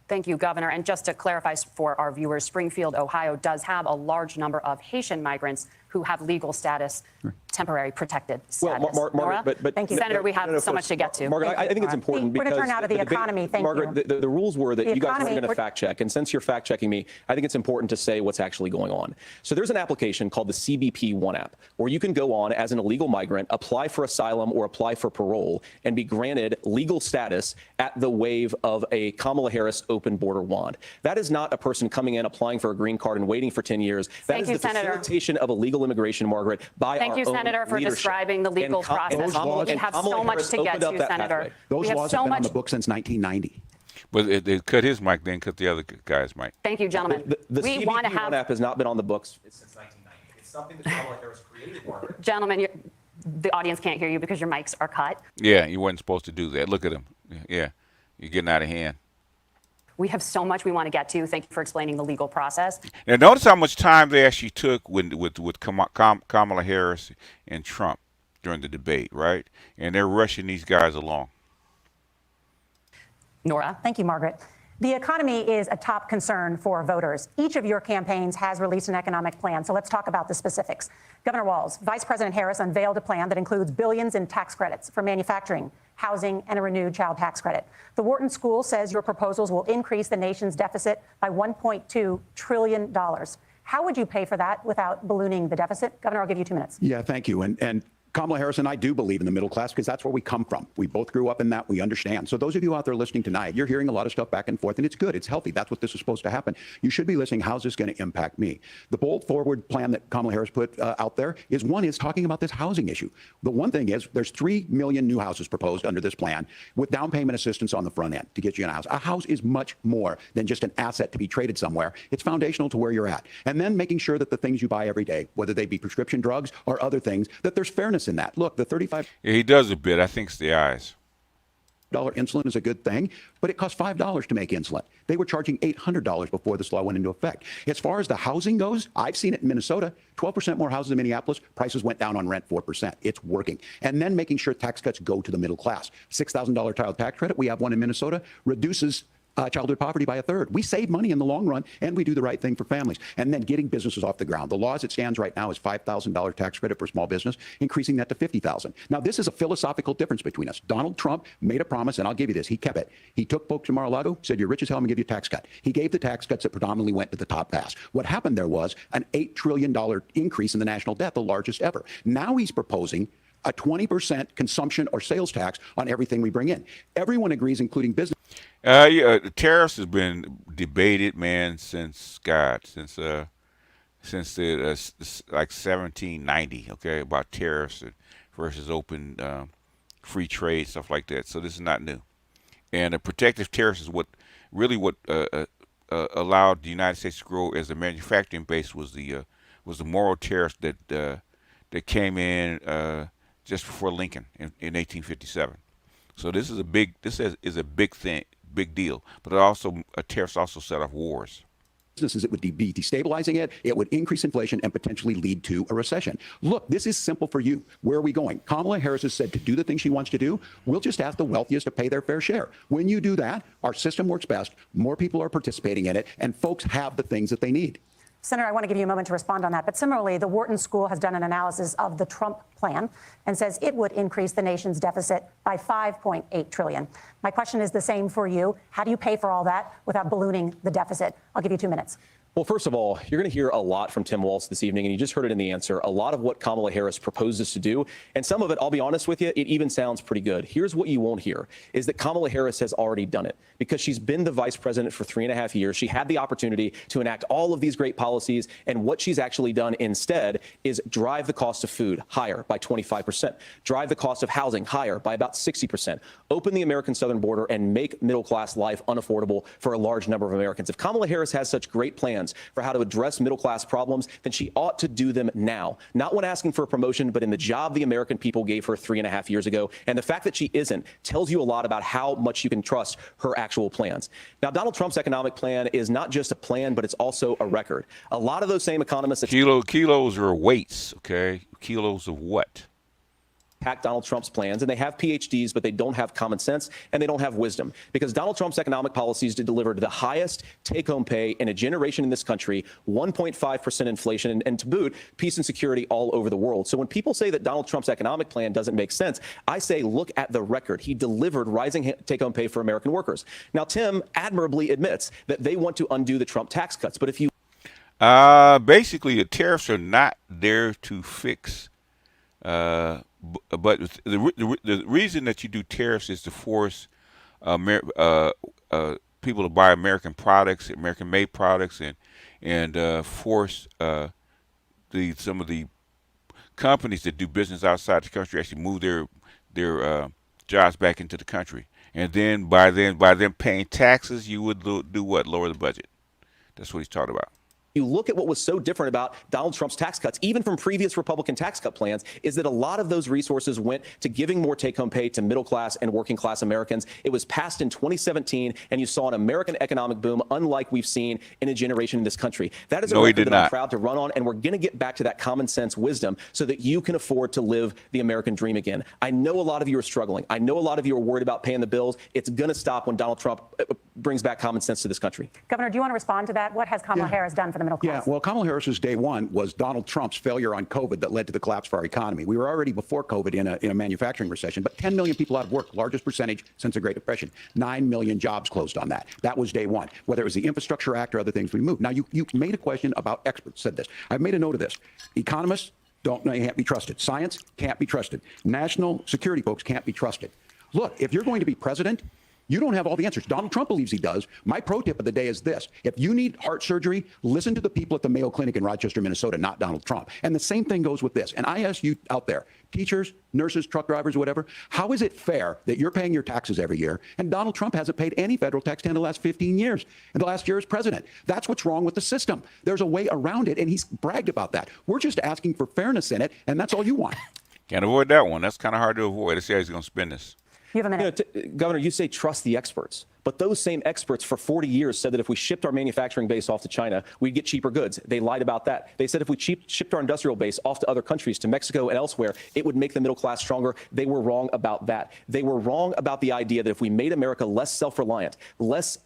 Thank you, Governor. And just to clarify for our viewers, Springfield, Ohio does have a large number of Haitian migrants who have legal status, temporary protected status. Well, Margaret, but thank you, Senator. We have so much to get to. Margaret, I think it's important because we're going to turn now to the economy. Thank you. Margaret, the rules were that you guys weren't going to fact check, and since you're fact checking me, I think it's important to say what's actually going on. So there's an application called the CBP One app, where you can go on as an illegal migrant, apply for asylum or apply for parole, and be granted legal status at the wave of a Kamala Harris open border wand. That is not a person coming in, applying for a green card and waiting for 10 years. That is the facilitation of illegal immigration, Margaret, by Thank you, Senator, for describing the legal process. We have so much to get to, Senator. Those laws have been on the book since 1990. But they cut his mic, then cut the other guy's mic. Thank you, gentlemen. The CBP One app has not been on the books since 1990. It's something that Kamala Harris created, Margaret. Gentlemen, the audience can't hear you because your mics are cut. Yeah, you weren't supposed to do that. Look at him. Yeah, you're getting out of hand. We have so much we want to get to. Thank you for explaining the legal process. Now, notice how much time they actually took with Kamala Harris and Trump during the debate, right? And they're rushing these guys along. Nora. Thank you, Margaret. The economy is a top concern for voters. Each of your campaigns has released an economic plan, so let's talk about the specifics. Governor Walz, Vice President Harris unveiled a plan that includes billions in tax credits for manufacturing, housing, and a renewed child tax credit. The Wharton School says your proposals will increase the nation's deficit by $1.2 trillion. How would you pay for that without ballooning the deficit? Governor, I'll give you 2 minutes. Yeah, thank you. And Kamala Harris and I do believe in the middle class because that's where we come from. We both grew up in that. We understand. So those of you out there listening tonight, you're hearing a lot of stuff back and forth, and it's good. It's healthy. That's what this is supposed to happen. You should be listening. How's this going to impact me? The bold forward plan that Kamala Harris put out there is talking about this housing issue. The one thing is there's 3 million new houses proposed under this plan with down payment assistance on the front end to get you in a house. A house is much more than just an asset to be traded somewhere. It's foundational to where you're at. And then making sure that the things you buy every day, whether they be prescription drugs or other things, that there's fairness in that. Look, the Yeah, he does a bit. I think it's the eyes. insulin is a good thing, but it costs $5 to make insulin. They were charging $800 before this law went into effect. As far as the housing goes, I've seen it in Minnesota, 12% more houses in Minneapolis, prices went down on rent 4%. It's working. And then making sure tax cuts go to the middle class. $6,000 child tax credit, we have one in Minnesota, reduces childhood poverty by 1/3. We save money in the long run, and we do the right thing for families. And then getting businesses off the ground. The law as it stands right now is $5,000 tax credit for small business, increasing that to $50,000. Now, this is a philosophical difference between us. Donald Trump made a promise, and I'll give you this. He kept it. He took folks to Mar-a-Lago, said, you're rich as hell, I'm going to give you a tax cut. He gave the tax cuts that predominantly went to the top pass. What happened there was an $8 trillion increase in the national debt, the largest ever. Now he's proposing a 20% consumption or sales tax on everything we bring in. Everyone agrees, including business. The tariffs has been debated, man, since like 1790. Okay, about tariffs versus open free trade, stuff like that. So this is not new. And protective tariffs is what allowed the United States to grow as a manufacturing base. Was the moral tariffs that came in just before Lincoln in 1857. So this is a big thing. Big deal, but tariffs also set off wars. Businesses, it would be destabilizing it. It would increase inflation and potentially lead to a recession. Look, this is simple for you. Where are we going? Kamala Harris has said to do the things she wants to do. We'll just ask the wealthiest to pay their fair share. When you do that, our system works best. More people are participating in it, and folks have the things that they need. Senator, I want to give you a moment to respond on that. But similarly, the Wharton School has done an analysis of the Trump plan and says it would increase the nation's deficit by $5.8 trillion. My question is the same for you. How do you pay for all that without ballooning the deficit? I'll give you 2 minutes. Well, first of all, you're going to hear a lot from Tim Walz this evening, and you just heard it in the answer. A lot of what Kamala Harris proposes to do, and some of it, I'll be honest with you, it even sounds pretty good. Here's what you won't hear, is that Kamala Harris has already done it. Because she's been the vice president for 3.5 years, she had the opportunity to enact all of these great policies, and what she's actually done instead is drive the cost of food higher by 25%, drive the cost of housing higher by about 60%, open the American southern border, and make middle-class life unaffordable for a large number of Americans. If Kamala Harris has such great plans for how to address middle-class problems, then she ought to do them now. Not when asking for a promotion, but in the job the American people gave her 3.5 years ago. And the fact that she isn't tells you a lot about how much you can trust her actual plans. Now, Donald Trump's economic plan is not just a plan, but it's also a record. A lot of those same economists... Kilos are weights, okay? Kilos of what? Attack Donald Trump's plans, and they have PhDs, but they don't have common sense and they don't have wisdom, because Donald Trump's economic policies delivered the highest take-home pay in a generation in this country, 1.5% inflation, and to boot, peace and security all over the world. So when people say that Donald Trump's economic plan doesn't make sense, I say look at the record. He delivered rising take-home pay for American workers. Now, Tim admirably admits that they want to undo the Trump tax cuts, but if you... Basically, the tariffs are not there to fix... But the reason that you do tariffs is to force people to buy American products, American-made products, and force some of the companies that do business outside the country actually move their jobs back into the country. And then by them paying taxes, you would do what? Lower the budget. That's what he's talking about. You look at what was so different about Donald Trump's tax cuts, even from previous Republican tax cut plans, is that a lot of those resources went to giving more take-home pay to middle-class and working-class Americans. It was passed in 2017, and you saw an American economic boom unlike we've seen in a generation in this country. That is a record that I'm proud to run on, and we're going to get back to that common sense wisdom so that you can afford to live the American dream again. I know a lot of you are struggling. I know a lot of you are worried about paying the bills. It's going to stop when Donald Trump brings back common sense to this country. Governor, do you want to respond to that? What has Kamala Harris done for the middle class? Yeah, well, Kamala Harris's day one was Donald Trump's failure on COVID that led to the collapse of our economy. We were already before COVID in a manufacturing recession, but 10 million people out of work, largest percentage since the Great Depression. 9 million jobs closed on that. That was day one. Whether it was the Infrastructure Act or other things we moved. Now, you made a question about experts, said this. I've made a note of this. Economists can't be trusted. Science can't be trusted. National security folks can't be trusted. Look, if you're going to be president, you don't have all the answers. Donald Trump believes he does. My pro tip of the day is this. If you need heart surgery, listen to the people at the Mayo Clinic in Rochester, Minnesota, not Donald Trump. And the same thing goes with this. And I ask you out there, teachers, nurses, truck drivers, whatever, how is it fair that you're paying your taxes every year and Donald Trump hasn't paid any federal tax in the last 15 years, in the last year as president? That's what's wrong with the system. There's a way around it, and he's bragged about that. We're just asking for fairness in it, and that's all you want. Can't avoid that one. That's kind of hard to avoid. Let's see how he's going to spend this. You have a minute. Governor, you say trust the experts. But those same experts for 40 years said that if we shipped our manufacturing base off to China, we'd get cheaper goods. They lied about that. They said if we shipped our industrial base off to other countries, to Mexico and elsewhere, it would make the middle class stronger. They were wrong about that. They were wrong about the idea that if we made America less self-reliant, less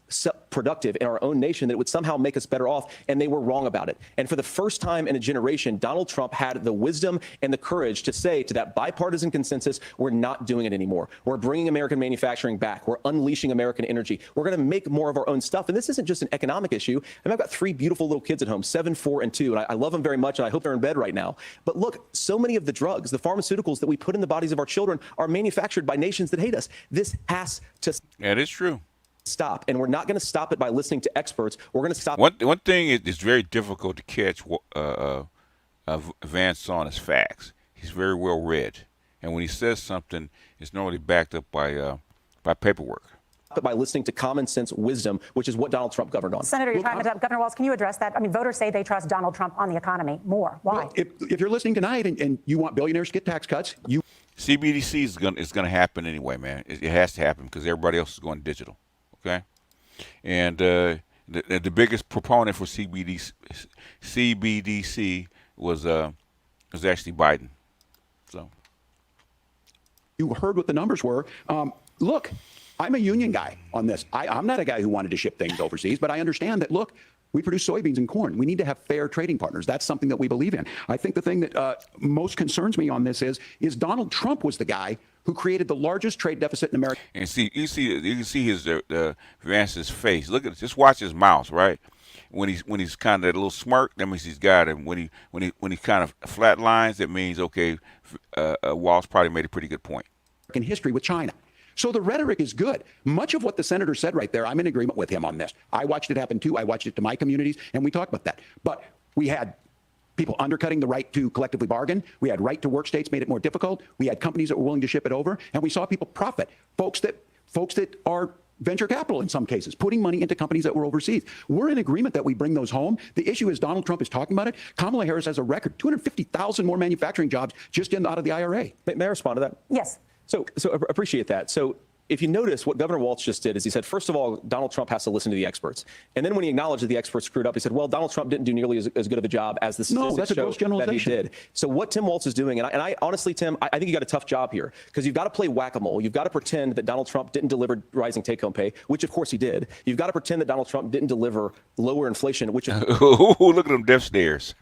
productive in our own nation, that it would somehow make us better off, and they were wrong about it. And for the first time in a generation, Donald Trump had the wisdom and the courage to say to that bipartisan consensus, we're not doing it anymore. We're bringing American manufacturing back. We're unleashing American energy. We're going to make more of our own stuff. And this isn't just an economic issue. And I've got 3 beautiful little kids at home, 7, 4, and 2. And I love them very much, and I hope they're in bed right now. But look, so many of the drugs, the pharmaceuticals that we put in the bodies of our children are manufactured by nations that hate us. This has to That is true. Stop. And we're not going to stop it by listening to experts. We're going to stop. One thing is very difficult to catch Vance on is facts. He's very well read. And when he says something, it's normally backed up by paperwork. But by listening to common sense wisdom, which is what Donald Trump governed on. Senator, your time is up. Governor Walz, can you address that? I mean, voters say they trust Donald Trump on the economy more. Why? Well, if you're listening tonight and you want billionaires to get tax cuts, CBDC is going to happen anyway, man. It has to happen because everybody else is going digital. Okay, and the biggest proponent for CBDC was actually Biden. So you heard what the numbers were. Look, I'm a union guy on this. I'm not a guy who wanted to ship things overseas, but I understand that, look, we produce soybeans and corn. We need to have fair trading partners. That's something that we believe in. I think the thing that most concerns me on this is Donald Trump was the guy who created the largest trade deficit in America. And you can see his Vance's face. Look at it. Just watch his mouth, right? when he's kind of that little smirk, that means he's got him. When he kind of flat lines, that means okay, Waltz probably made a pretty good point. In history with China. So the rhetoric is good. Much of what the senator said right there, I'm in agreement with him on this. I watched it happen too. I watched it to my communities, and we talked about that. But we had people undercutting the right to collectively bargain. We had right to work states made it more difficult. We had companies that were willing to ship it over, and we saw people profit. Folks that are venture capital in some cases, putting money into companies that were overseas. We're in agreement that we bring those home. The issue is Donald Trump is talking about it. Kamala Harris has a record, 250,000 more manufacturing jobs just out of the IRA. May I respond to that? Yes. So appreciate that. So if you notice, what Governor Waltz just did is he said, first of all, Donald Trump has to listen to the experts. And then when he acknowledged that the experts screwed up, he said, well, Donald Trump didn't do nearly as good of a job as the statistics show that he did. So what Tim Waltz is doing, and I honestly, Tim, I think you got a tough job here because you've got to play whack-a-mole. You've got to pretend that Donald Trump didn't deliver rising take-home pay, which of course he did. You've got to pretend that Donald Trump didn't deliver lower inflation, which look at them death stares.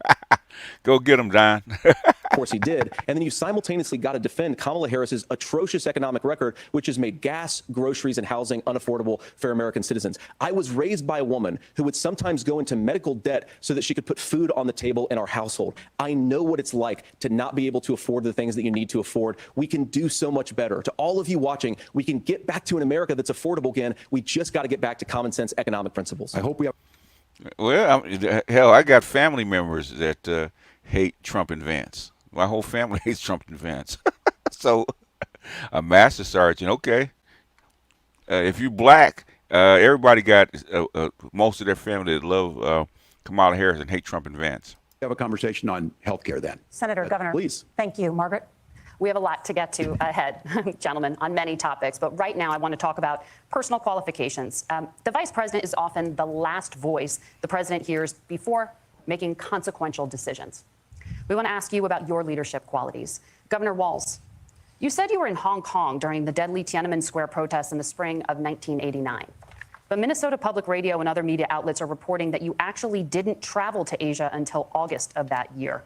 Go get him, Don. Of course he did. And then you simultaneously got to defend Kamala Harris's atrocious economic record, which has made gas, groceries, and housing unaffordable for American citizens. I was raised by a woman who would sometimes go into medical debt so that she could put food on the table in our household. I know what it's like to not be able to afford the things that you need to afford. We can do so much better. To all of you watching, we can get back to an America that's affordable again. We just got to get back to common sense economic principles. I hope we have. Well, hell, I got family members that hate Trump and Vance. My whole family hates Trump and Vance. So, a master sergeant, okay. If you black, everybody got most of their family that love Kamala Harris and hate Trump and Vance. Have a conversation on health care then. Senator, Governor, please. Thank you. Margaret? We have a lot to get to ahead, gentlemen, on many topics. But right now, I want to talk about personal qualifications. The vice president is often the last voice the president hears before making consequential decisions. We want to ask you about your leadership qualities. Governor Walz, you said you were in Hong Kong during the deadly Tiananmen Square protests in the spring of 1989. But Minnesota Public Radio and other media outlets are reporting that you actually didn't travel to Asia until August of that year.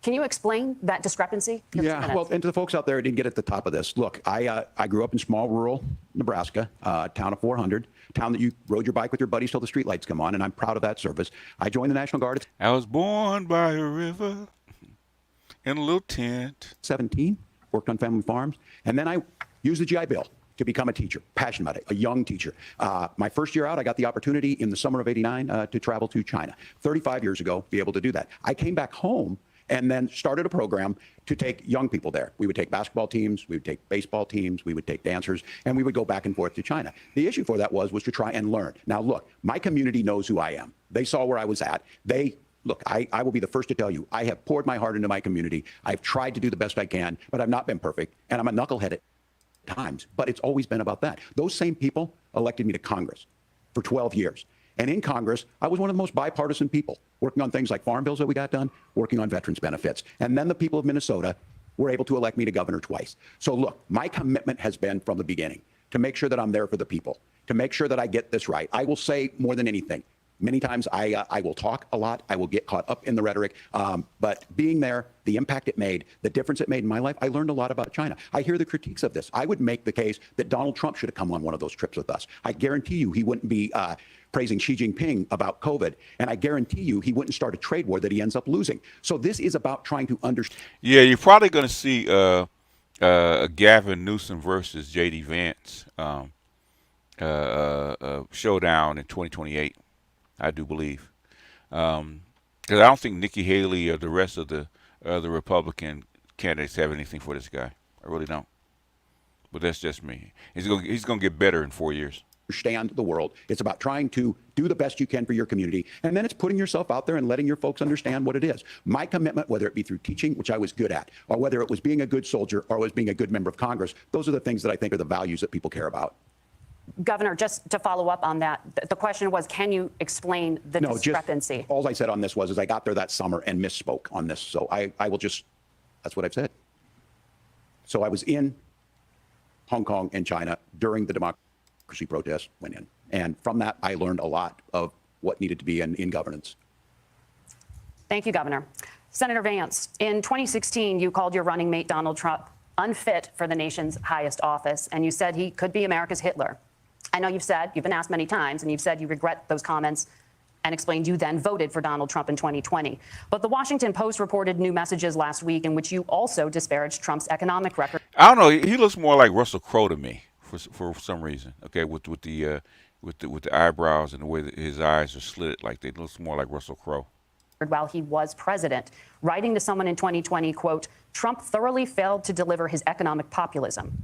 Can you explain that discrepancy? Yeah, well, and to the folks out there who didn't get at the top of this, look, I grew up in small rural Nebraska, town of 400, town that you rode your bike with your buddies till the streetlights come on, and I'm proud of that service. I joined the National Guard at I was born by a river in a little tent. 17, worked on family farms, and then I used the GI Bill to become a teacher, passionate about it, a young teacher. My first year out, I got the opportunity in the summer of '89 to travel to China. 35 years ago, be able to do that. I came back home and then started a program to take young people there. We would take basketball teams, we would take baseball teams, we would take dancers, and we would go back and forth to China. The issue for that was to try and learn. Now, look, my community knows who I am. They saw where I was at. Look, I will be the first to tell you, I have poured my heart into my community. I've tried to do the best I can, but I've not been perfect, and I'm a knucklehead at times, but it's always been about that. Those same people elected me to Congress for 12 years. And in Congress, I was one of the most bipartisan people, working on things like farm bills that we got done, working on veterans benefits. And then the people of Minnesota were able to elect me to governor twice. So look, my commitment has been from the beginning to make sure that I'm there for the people, to make sure that I get this right. I will say more than anything, many times I will talk a lot. I will get caught up in the rhetoric. But being there, the impact it made, the difference it made in my life, I learned a lot about China. I hear the critiques of this. I would make the case that Donald Trump should have come on one of those trips with us. I guarantee you he wouldn't be praising Xi Jinping about COVID. And I guarantee you he wouldn't start a trade war that he ends up losing. So this is about trying to understand. Yeah, you're probably going to see Gavin Newsom versus J.D. Vance showdown in 2028. I do believe, because I don't think Nikki Haley or the rest of the Republican candidates have anything for this guy. I really don't. But that's just me. He's gonna get better in 4 years. Understand the world. It's about trying to do the best you can for your community, and then it's putting yourself out there and letting your folks understand what it is. My commitment, whether it be through teaching, which I was good at, or whether it was being a good soldier, or was being a good member of Congress, those are the things that I think are the values that people care about. Governor, just to follow up on that, the question was, can you explain the discrepancy? Just, all I said on this was I got there that summer and misspoke on this. So I will just, that's what I've said. So I was in Hong Kong and China during the democracy protests, went in. And from that, I learned a lot of what needed to be in governance. Thank you, Governor. Senator Vance, in 2016, you called your running mate, Donald Trump, unfit for the nation's highest office, and you said he could be America's Hitler. I know you've been asked many times, and you've said you regret those comments and explained you then voted for Donald Trump in 2020. But the Washington Post reported new messages last week in which you also disparaged Trump's economic record. I don't know. He looks more like Russell Crowe to me for some reason. Okay, with the eyebrows and the way that his eyes are slit, like they look more like Russell Crowe. While he was president, writing to someone in 2020, quote, Trump thoroughly failed to deliver his economic populism.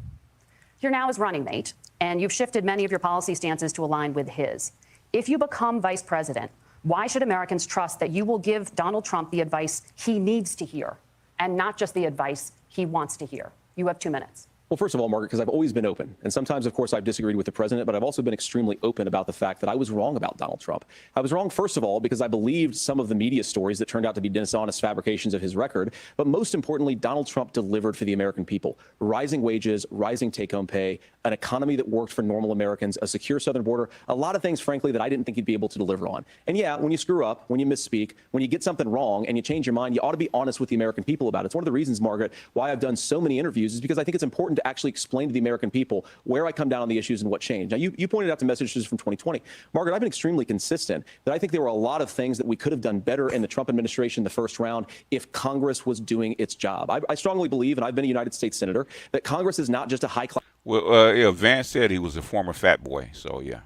You're now his running mate, and you've shifted many of your policy stances to align with his. If you become vice president, why should Americans trust that you will give Donald Trump the advice he needs to hear and not just the advice he wants to hear? You have 2 minutes. Well, first of all, Margaret, because I've always been open. And sometimes, of course, I've disagreed with the president, but I've also been extremely open about the fact that I was wrong about Donald Trump. I was wrong, first of all, because I believed some of the media stories that turned out to be dishonest fabrications of his record. But most importantly, Donald Trump delivered for the American people. Rising wages, rising take-home pay, an economy that worked for normal Americans, a secure southern border, a lot of things, frankly, that I didn't think he'd be able to deliver on. And yeah, when you screw up, when you misspeak, when you get something wrong and you change your mind, you ought to be honest with the American people about it. It's one of the reasons, Margaret, why I've done so many interviews is because I think it's important to actually explain to the American people where I come down on the issues and what changed. Now, you pointed out the messages from 2020. Margaret, I've been extremely consistent that I think there were a lot of things that we could have done better in the Trump administration the first round if Congress was doing its job. I strongly believe, and I've been a United States senator, that Congress is not just a high-class. Well, yeah, Vance said he was a former fat boy, so yeah.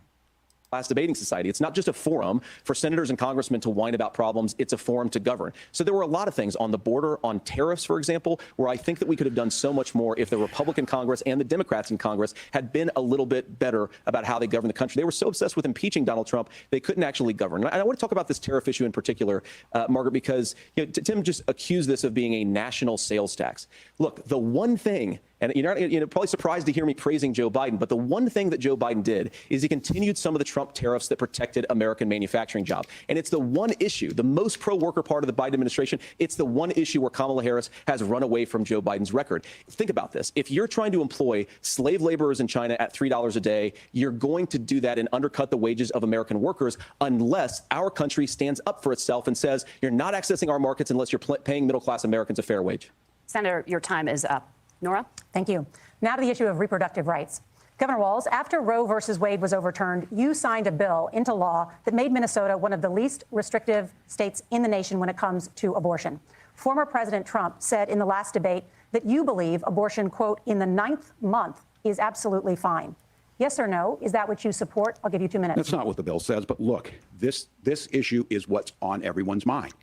Debating society. It's not just a forum for senators and congressmen to whine about problems. It's a forum to govern. So there were a lot of things on the border, on tariffs, for example, where I think that we could have done so much more if the Republican Congress and the Democrats in Congress had been a little bit better about how they govern the country. They were so obsessed with impeaching Donald Trump, they couldn't actually govern. And I want to talk about this tariff issue in particular, Margaret, because Tim just accused this of being a national sales tax. Look, the one thing, and you're probably surprised to hear me praising Joe Biden, but the one thing that Joe Biden did is he continued some of the Trump tariffs that protected American manufacturing jobs. And it's the one issue, the most pro-worker part of the Biden administration, it's the one issue where Kamala Harris has run away from Joe Biden's record. Think about this. If you're trying to employ slave laborers in China at $3 a day, you're going to do that and undercut the wages of American workers unless our country stands up for itself and says, you're not accessing our markets unless you're paying middle-class Americans a fair wage. Senator, your time is up. Nora? Thank you. Now to the issue of reproductive rights. Governor Walz, after Roe versus Wade was overturned, you signed a bill into law that made Minnesota one of the least restrictive states in the nation when it comes to abortion. Former President Trump said in the last debate that you believe abortion, quote, in the 9th month is absolutely fine. Yes or no? Is that what you support? I'll give you 2 minutes. That's not what the bill says. But look, this issue is what's on everyone's mind.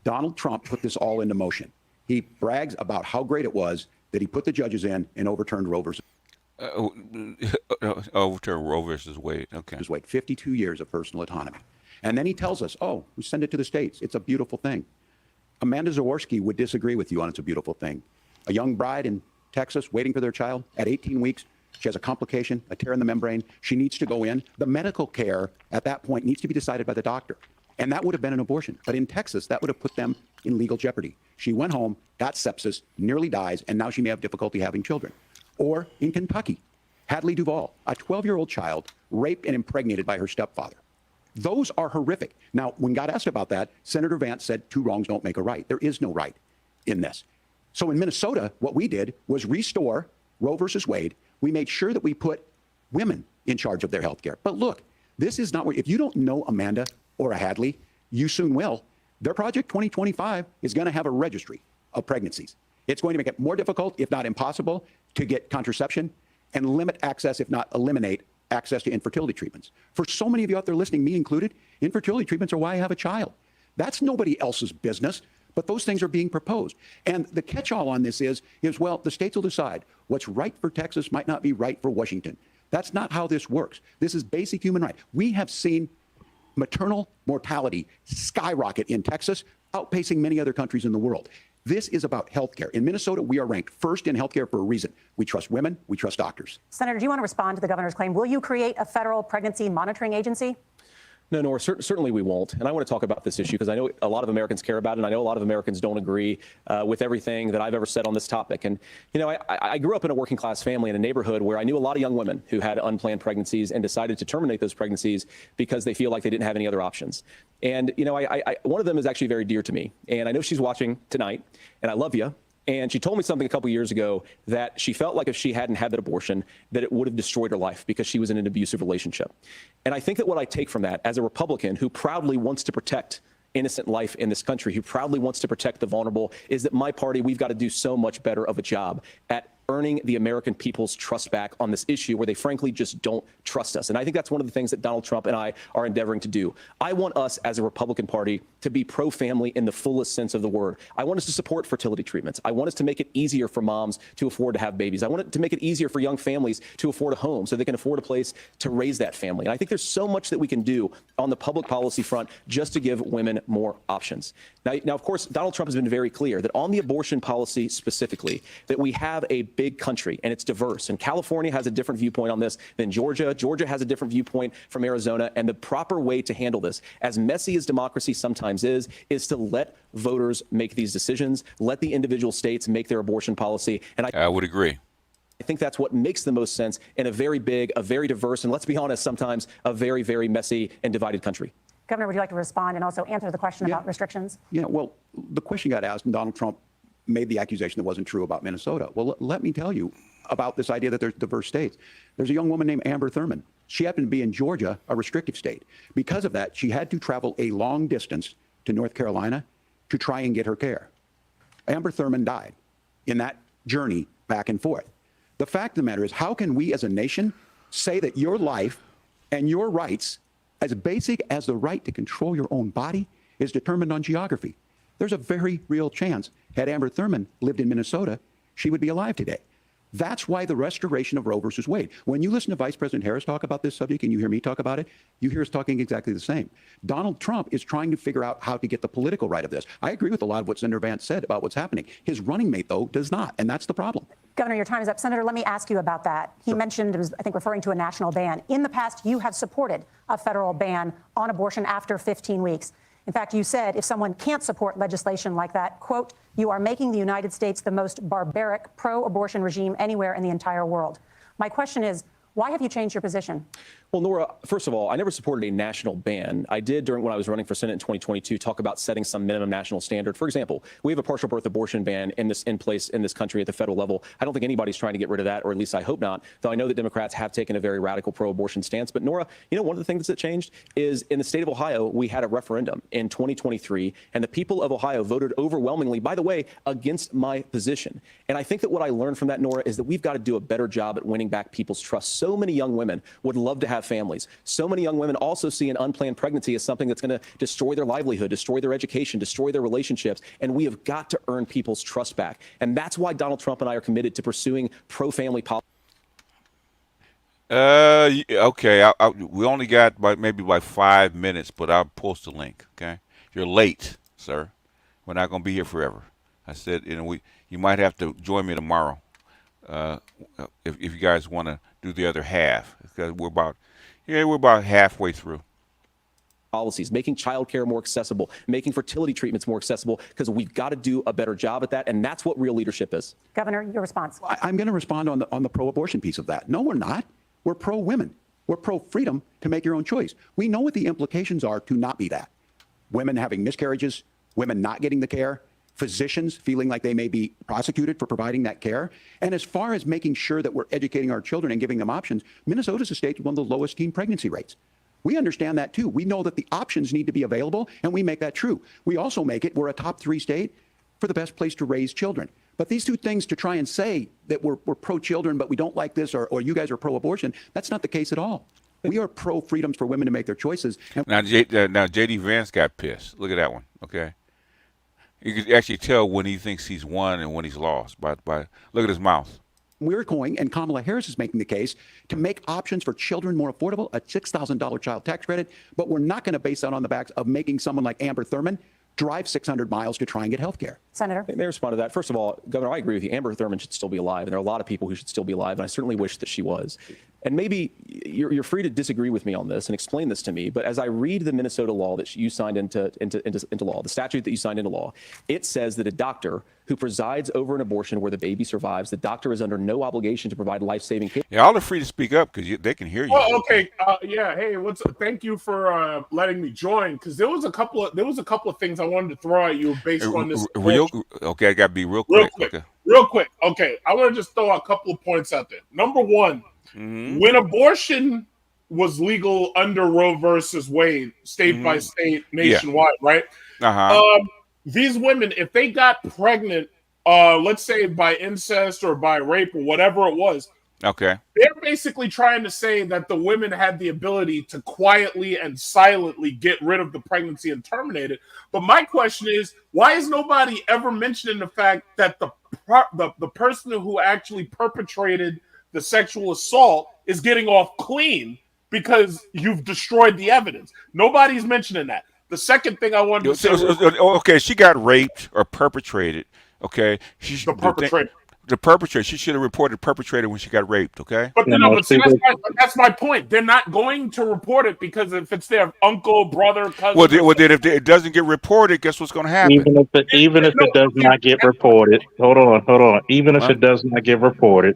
Donald Trump put this all into motion. He brags about how great it was that he put the judges in and overturned Roe versus overturned Roe versus Wade. Okay. 52 years of personal autonomy. And then he tells us, oh, we send it to the states. It's a beautiful thing. Amanda Zaworski would disagree with you on it's a beautiful thing. A young bride in Texas waiting for their child at 18 weeks. She has a complication, a tear in the membrane. She needs to go in. The medical care at that point needs to be decided by the doctor. And that would have been an abortion. But in Texas, that would have put them in legal jeopardy. She went home, got sepsis, nearly dies, and now she may have difficulty having children. Or in Kentucky, Hadley Duvall, a 12-year-old child raped and impregnated by her stepfather. Those are horrific. Now, when God asked about that, Senator Vance said 2 wrongs don't make a right. There is no right in this. So in Minnesota, what we did was restore Roe versus Wade. We made sure that we put women in charge of their health care. But look, this is not where, if you don't know Amanda or a Hadley, you soon will. Their Project 2025 is going to have a registry of pregnancies. It's going to make it more difficult, if not impossible, to get contraception and limit access, if not eliminate access to infertility treatments. For so many of you out there listening, me included, infertility treatments are why I have a child. That's nobody else's business, but those things are being proposed. And the catch-all on this is, well, the states will decide what's right for Texas might not be right for Washington. That's not how this works. This is basic human right. We have seen maternal mortality skyrocket in Texas, outpacing many other countries in the world. This is about healthcare. In Minnesota, we are ranked first in healthcare for a reason. We trust women. We trust doctors. Senator, do you want to respond to the governor's claim? Will you create a federal pregnancy monitoring agency? No, Nora, certainly we won't. And I want to talk about this issue because I know a lot of Americans care about it, and I know a lot of Americans don't agree with everything that I've ever said on this topic. And, you know, I grew up in a working class family in a neighborhood where I knew a lot of young women who had unplanned pregnancies and decided to terminate those pregnancies because they feel like they didn't have any other options. And, you know, one of them is actually very dear to me. And I know she's watching tonight, and I love you. And she told me something a couple years ago that she felt like if she hadn't had that abortion, that it would have destroyed her life because she was in an abusive relationship. And I think that what I take from that as a Republican who proudly wants to protect innocent life in this country, who proudly wants to protect the vulnerable, is that my party, we've got to do so much better of a job at earning the American people's trust back on this issue where they frankly just don't trust us. And I think that's one of the things that Donald Trump and I are endeavoring to do. I want us as a Republican Party to be pro-family in the fullest sense of the word. I want us to support fertility treatments. I want us to make it easier for moms to afford to have babies. I want it to make it easier for young families to afford a home so they can afford a place to raise that family. And I think there's so much that we can do on the public policy front just to give women more options. Now, of course, Donald Trump has been very clear that on the abortion policy specifically, that we have a big country and it's diverse. And California has a different viewpoint on this than Georgia. Georgia has a different viewpoint from Arizona. And the proper way to handle this, as messy as democracy sometimes is to let voters make these decisions, let the individual states make their abortion policy. And I would agree. I think that's what makes the most sense in a very big, a very diverse, and let's be honest, sometimes a very, very messy and divided country. Governor, would you like to respond and also answer the question about restrictions? Yeah, well, the question got asked, and Donald Trump made the accusation that wasn't true about Minnesota. Well, let me tell you about this idea that there's diverse states. There's a young woman named Amber Thurman. She happened to be in Georgia, a restrictive state. Because of that, she had to travel a long distance to North Carolina to try and get her care. Amber Thurman died in that journey back and forth. The fact of the matter is, how can we as a nation say that your life and your rights, as basic as the right to control your own body, is determined on geography? There's a very real chance, had Amber Thurman lived in Minnesota, she would be alive today. That's why the restoration of Roe versus Wade. When you listen to Vice President Harris talk about this subject and you hear me talk about it, you hear us talking exactly the same. Donald Trump is trying to figure out how to get the political right of this. I agree with a lot of what Senator Vance said about what's happening. His running mate, though, does not, and that's the problem. Governor, your time is up. Senator, let me ask you about that. He mentioned, I think, referring to a national ban. In the past, you have supported a federal ban on abortion after 15 weeks. In fact, you said if someone can't support legislation like that, quote, you are making the United States the most barbaric pro-abortion regime anywhere in the entire world. My question is, why have you changed your position? Well, Nora, first of all, I never supported a national ban. I did when I was running for Senate in 2022 talk about setting some minimum national standard. For example, we have a partial birth abortion ban in place in this country at the federal level. I don't think anybody's trying to get rid of that, or at least I hope not, though I know that Democrats have taken a very radical pro-abortion stance. But Nora, you know, one of the things that changed is in the state of Ohio, we had a referendum in 2023, and the people of Ohio voted overwhelmingly, by the way, against my position. And I think that what I learned from that, Nora, is that we've got to do a better job at winning back people's trust. So many young women would love to have families. So many young women also see an unplanned pregnancy as something that's going to destroy their livelihood, destroy their education, destroy their relationships. And we have got to earn people's trust back. And that's why Donald Trump and I are committed to pursuing pro-family policy. Okay. We only got maybe 5 minutes, but I'll post a link. Okay. You're late, sir. We're not going to be here forever. I said, you might have to join me tomorrow if you guys want to do the other half, because we're about halfway through. Policies, making childcare more accessible, making fertility treatments more accessible, because we've got to do a better job at that, and that's what real leadership is. Governor, your response. I'm going to respond on the pro-abortion piece of that. No, we're not. We're pro-women. We're pro-freedom to make your own choice. We know what the implications are to not be that. Women having miscarriages, women not getting the care, physicians feeling like they may be prosecuted for providing that care. And as far as making sure that we're educating our children and giving them options, Minnesota's a state with one of the lowest teen pregnancy rates. We understand that, too. We know that the options need to be available, and we make that true. We also make it, we're a top 3 state for the best place to raise children. But these two things, to try and say that we're pro-children, but we don't like this, or you guys are pro-abortion, that's not the case at all. We are pro-freedoms for women to make their choices. Now, J.D. Vance got pissed. Look at that one, okay? You can actually tell when he thinks he's won and when he's lost by look at his mouth. We're going, and Kamala Harris is making the case, to make options for children more affordable, a $6,000 child tax credit, but we're not going to base that on the backs of making someone like Amber Thurman drive 600 miles to try and get health care. Senator? May I respond to that? First of all, Governor, I agree with you. Amber Thurman should still be alive, and there are a lot of people who should still be alive, and I certainly wish that she was. And maybe you're free to disagree with me on this and explain this to me, but as I read the Minnesota law that you signed into law, the statute that you signed into law, it says that a doctor who presides over an abortion where the baby survives, the doctor is under no obligation to provide life-saving care. Yeah, all are free to speak up because they can hear you. Oh, okay. Yeah. Hey, thank you for letting me join, because there was a couple of things I wanted to throw at you based on this. Okay, I gotta be real quick. Real quick. Okay, I want to just throw a couple of points out there. Number one, when abortion was legal under Roe versus Wade, state by state, nationwide, right? These women, if they got pregnant, let's say by incest or by rape or whatever it was, okay, they're basically trying to say that the women had the ability to quietly and silently get rid of the pregnancy and terminate it. But my question is, why is nobody ever mentioning the fact that the person who actually perpetrated the sexual assault is getting off clean because you've destroyed the evidence? Nobody's mentioning that. The second thing I wanted to say, okay, she got raped or perpetrated. Okay, she's the perpetrator. The perpetrator. She should have reported the perpetrator when she got raped. Okay, but that's my point. They're not going to report it because if it's their uncle, brother, cousin. Well, then if it doesn't get reported, guess what's going to happen? Even if it does not get reported, hold on. Even if it does not get reported,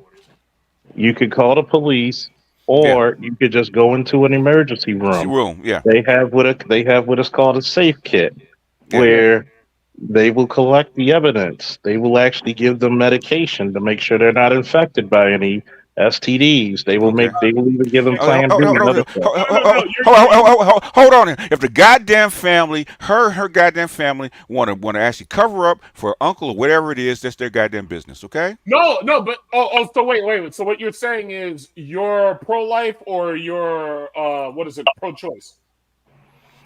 you could call the police, or you could just go into an emergency room. Yeah. They have what is called a safe kit, where they will collect the evidence. They will actually give them medication to make sure they're not infected by any STDs. They will even give them Plan B. Hold on. If the goddamn family, her goddamn family, want to actually cover up for uncle or whatever it is, that's their goddamn business. Okay? No, but so wait. So what you're saying is you're pro-life or you're pro-choice?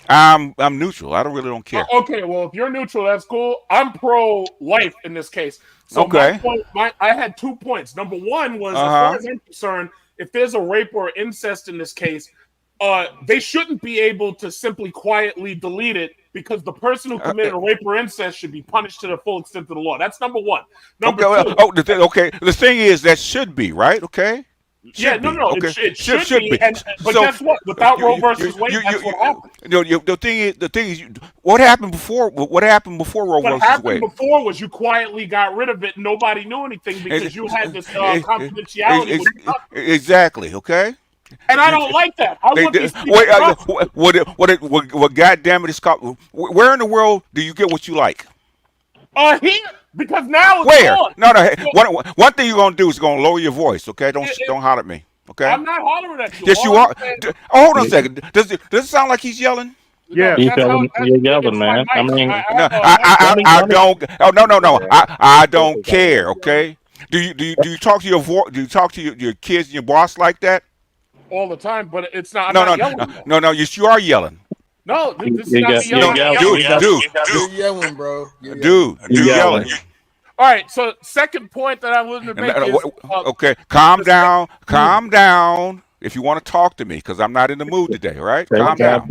I'm neutral. I don't care. Okay, well, if you're neutral, that's cool. I'm pro-life in this case. So I had 2 points. Number one was, as far as I'm concerned, if there's a rape or incest in this case, they shouldn't be able to simply quietly delete it, because the person who committed a rape or incest should be punished to the full extent of the law. That's number one. Number two. The thing is, that should be, right? Okay. It should be. But guess what? Without Roe versus Wade, that's what happened. The thing is, what happened before? What happened before Roe versus Wade? What happened before was you quietly got rid of it, and nobody knew anything because you had this confidentiality. Exactly. Okay. And I don't like that. I want these people what goddamn it is called? Where in the world do you get what you like? Here. Because now it's where? on. No. One thing you're gonna do is gonna lower your voice. Okay, don't holler at me. Okay. I'm not hollering at you. Yes, you are. Hold on a second. Does it sound like he's yelling? Yeah, you're yelling, man. I mean, I don't. Oh no. I don't care. Okay. Do you talk to your kids and your boss like that? All the time, but it's not. No. Yes, you are yelling. No, this is not yelling. You're yelling, bro. Dude, you're yelling. All right, so second point that I wanted to make is... okay, calm down if you want to talk to me, because I'm not in the mood today, all right? Calm down.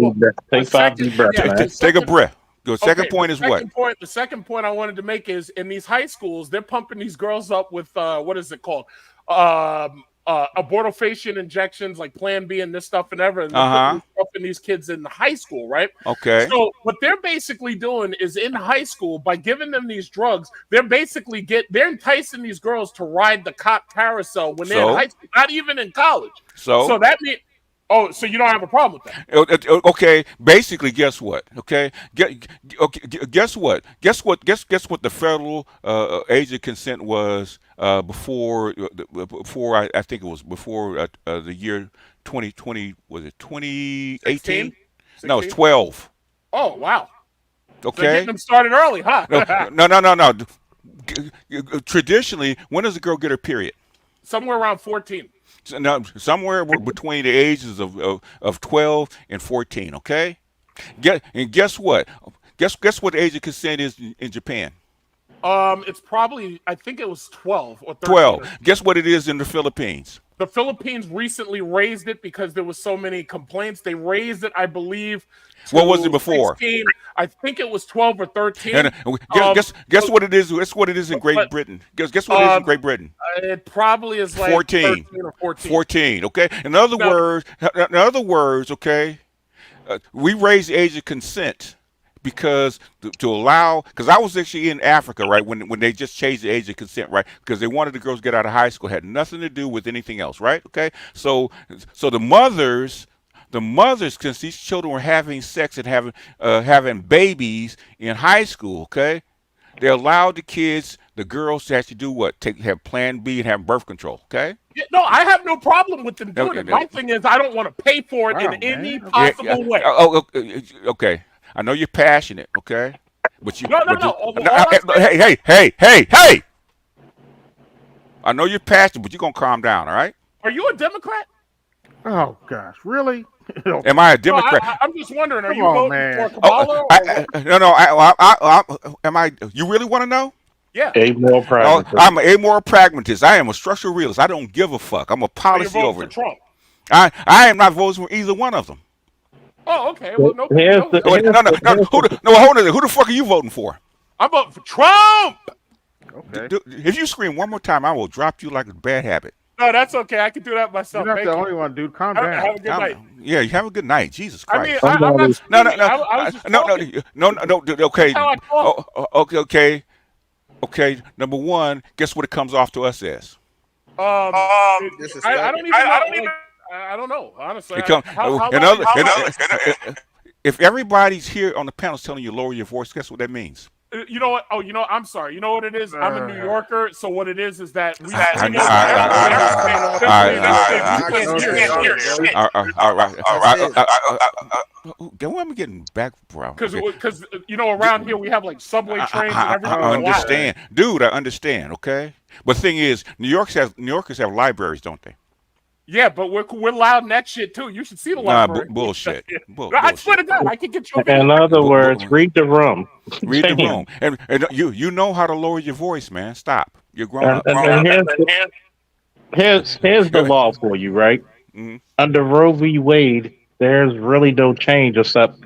Take 5 deep breaths. Take a breath. The second point is what? The second point I wanted to make is, in these high schools, they're pumping these girls up with, what is it called? Abortifacient injections like Plan B and this stuff and everything. They're putting these kids in high school, right? Okay. So what they're basically doing is, in high school, by giving them these drugs, they're basically they're enticing these girls to ride the cop carousel when they're in high school, not even in college. So that means... Oh, so you don't have a problem with that? Okay. Basically, guess what? Okay. Guess what? Guess what the federal age of consent was before I think it was before the year 2020. Was it 2018? No, it's 12. Oh wow. Okay. So getting them started early, huh? No. Traditionally, when does a girl get her period? Somewhere around 14. No, somewhere between the ages of 12 and 14. Okay. Guess what? Guess what the age of consent is in Japan? It's probably, I think it was 12 or 13. 12. Guess what it is in the Philippines? The Philippines recently raised it because there was so many complaints. They raised it, I believe. What was it before? 16. I think it was 12 or 13. And guess what it is? Guess what it is in Great Britain? Guess what it is in Great Britain? It probably is like 14. 13 or 14. 14. Okay. In other words, okay, we raised the age of consent because to allow, because I was actually in Africa, right, when they just changed the age of consent, right, because they wanted the girls to get out of high school. It had nothing to do with anything else, right? Okay. So the mothers, since these children were having sex and having babies in high school, okay, they allowed the girls to actually do what? Have Plan B and have birth control, okay? Yeah, no, I have no problem with them doing it. My thing is, I don't want to pay for it in any possible way. Okay. I know you're passionate, okay? But you No. Hey! I know you're passionate, but you're gonna calm down, all right? Are you a Democrat? Oh gosh, really? Am I a Democrat? I'm just wondering. Are you Come on, voting man. for Kamala? No. Am I? You really want to know? Yeah. Amoral pragmatist. I'm an amoral pragmatist. I am a structural realist. I don't give a fuck. I'm a policy You're over voting for Trump. I am not voting for either one of them. Oh, okay. Well, no. Hold on. Who the fuck are you voting for? I'm voting for Trump. Okay. If you scream one more time, I will drop you like a bad habit. No, that's okay. I can do that myself. You're not the only one, dude. Calm down. Have a good night. Yeah, you have a good night. Jesus I Christ. mean, I'm not screaming. I was just talking. No. Okay. That's how I talk. Okay. Number one, guess what it comes off to us as? I don't even. I don't know. Honestly, if everybody's here on the panel is telling you lower your voice, guess what that means? You know what? Oh, I'm sorry. You know what it is? I'm a New Yorker, so what it is that we Why am I getting back, bro? Because around here we have like subway trains and everything. I understand, dude. I understand. Okay, but the thing is, New Yorkers have libraries, don't they? Yeah, but we're loud in that shit too. You should see the library. Bullshit. I swear to God, I can get you. In other words, read the room. Read the room, and you know how to lower your voice, man. Stop. You're grown up. Here's the law for you, right? Mm-hmm. Under Roe v. Wade, there's really no change except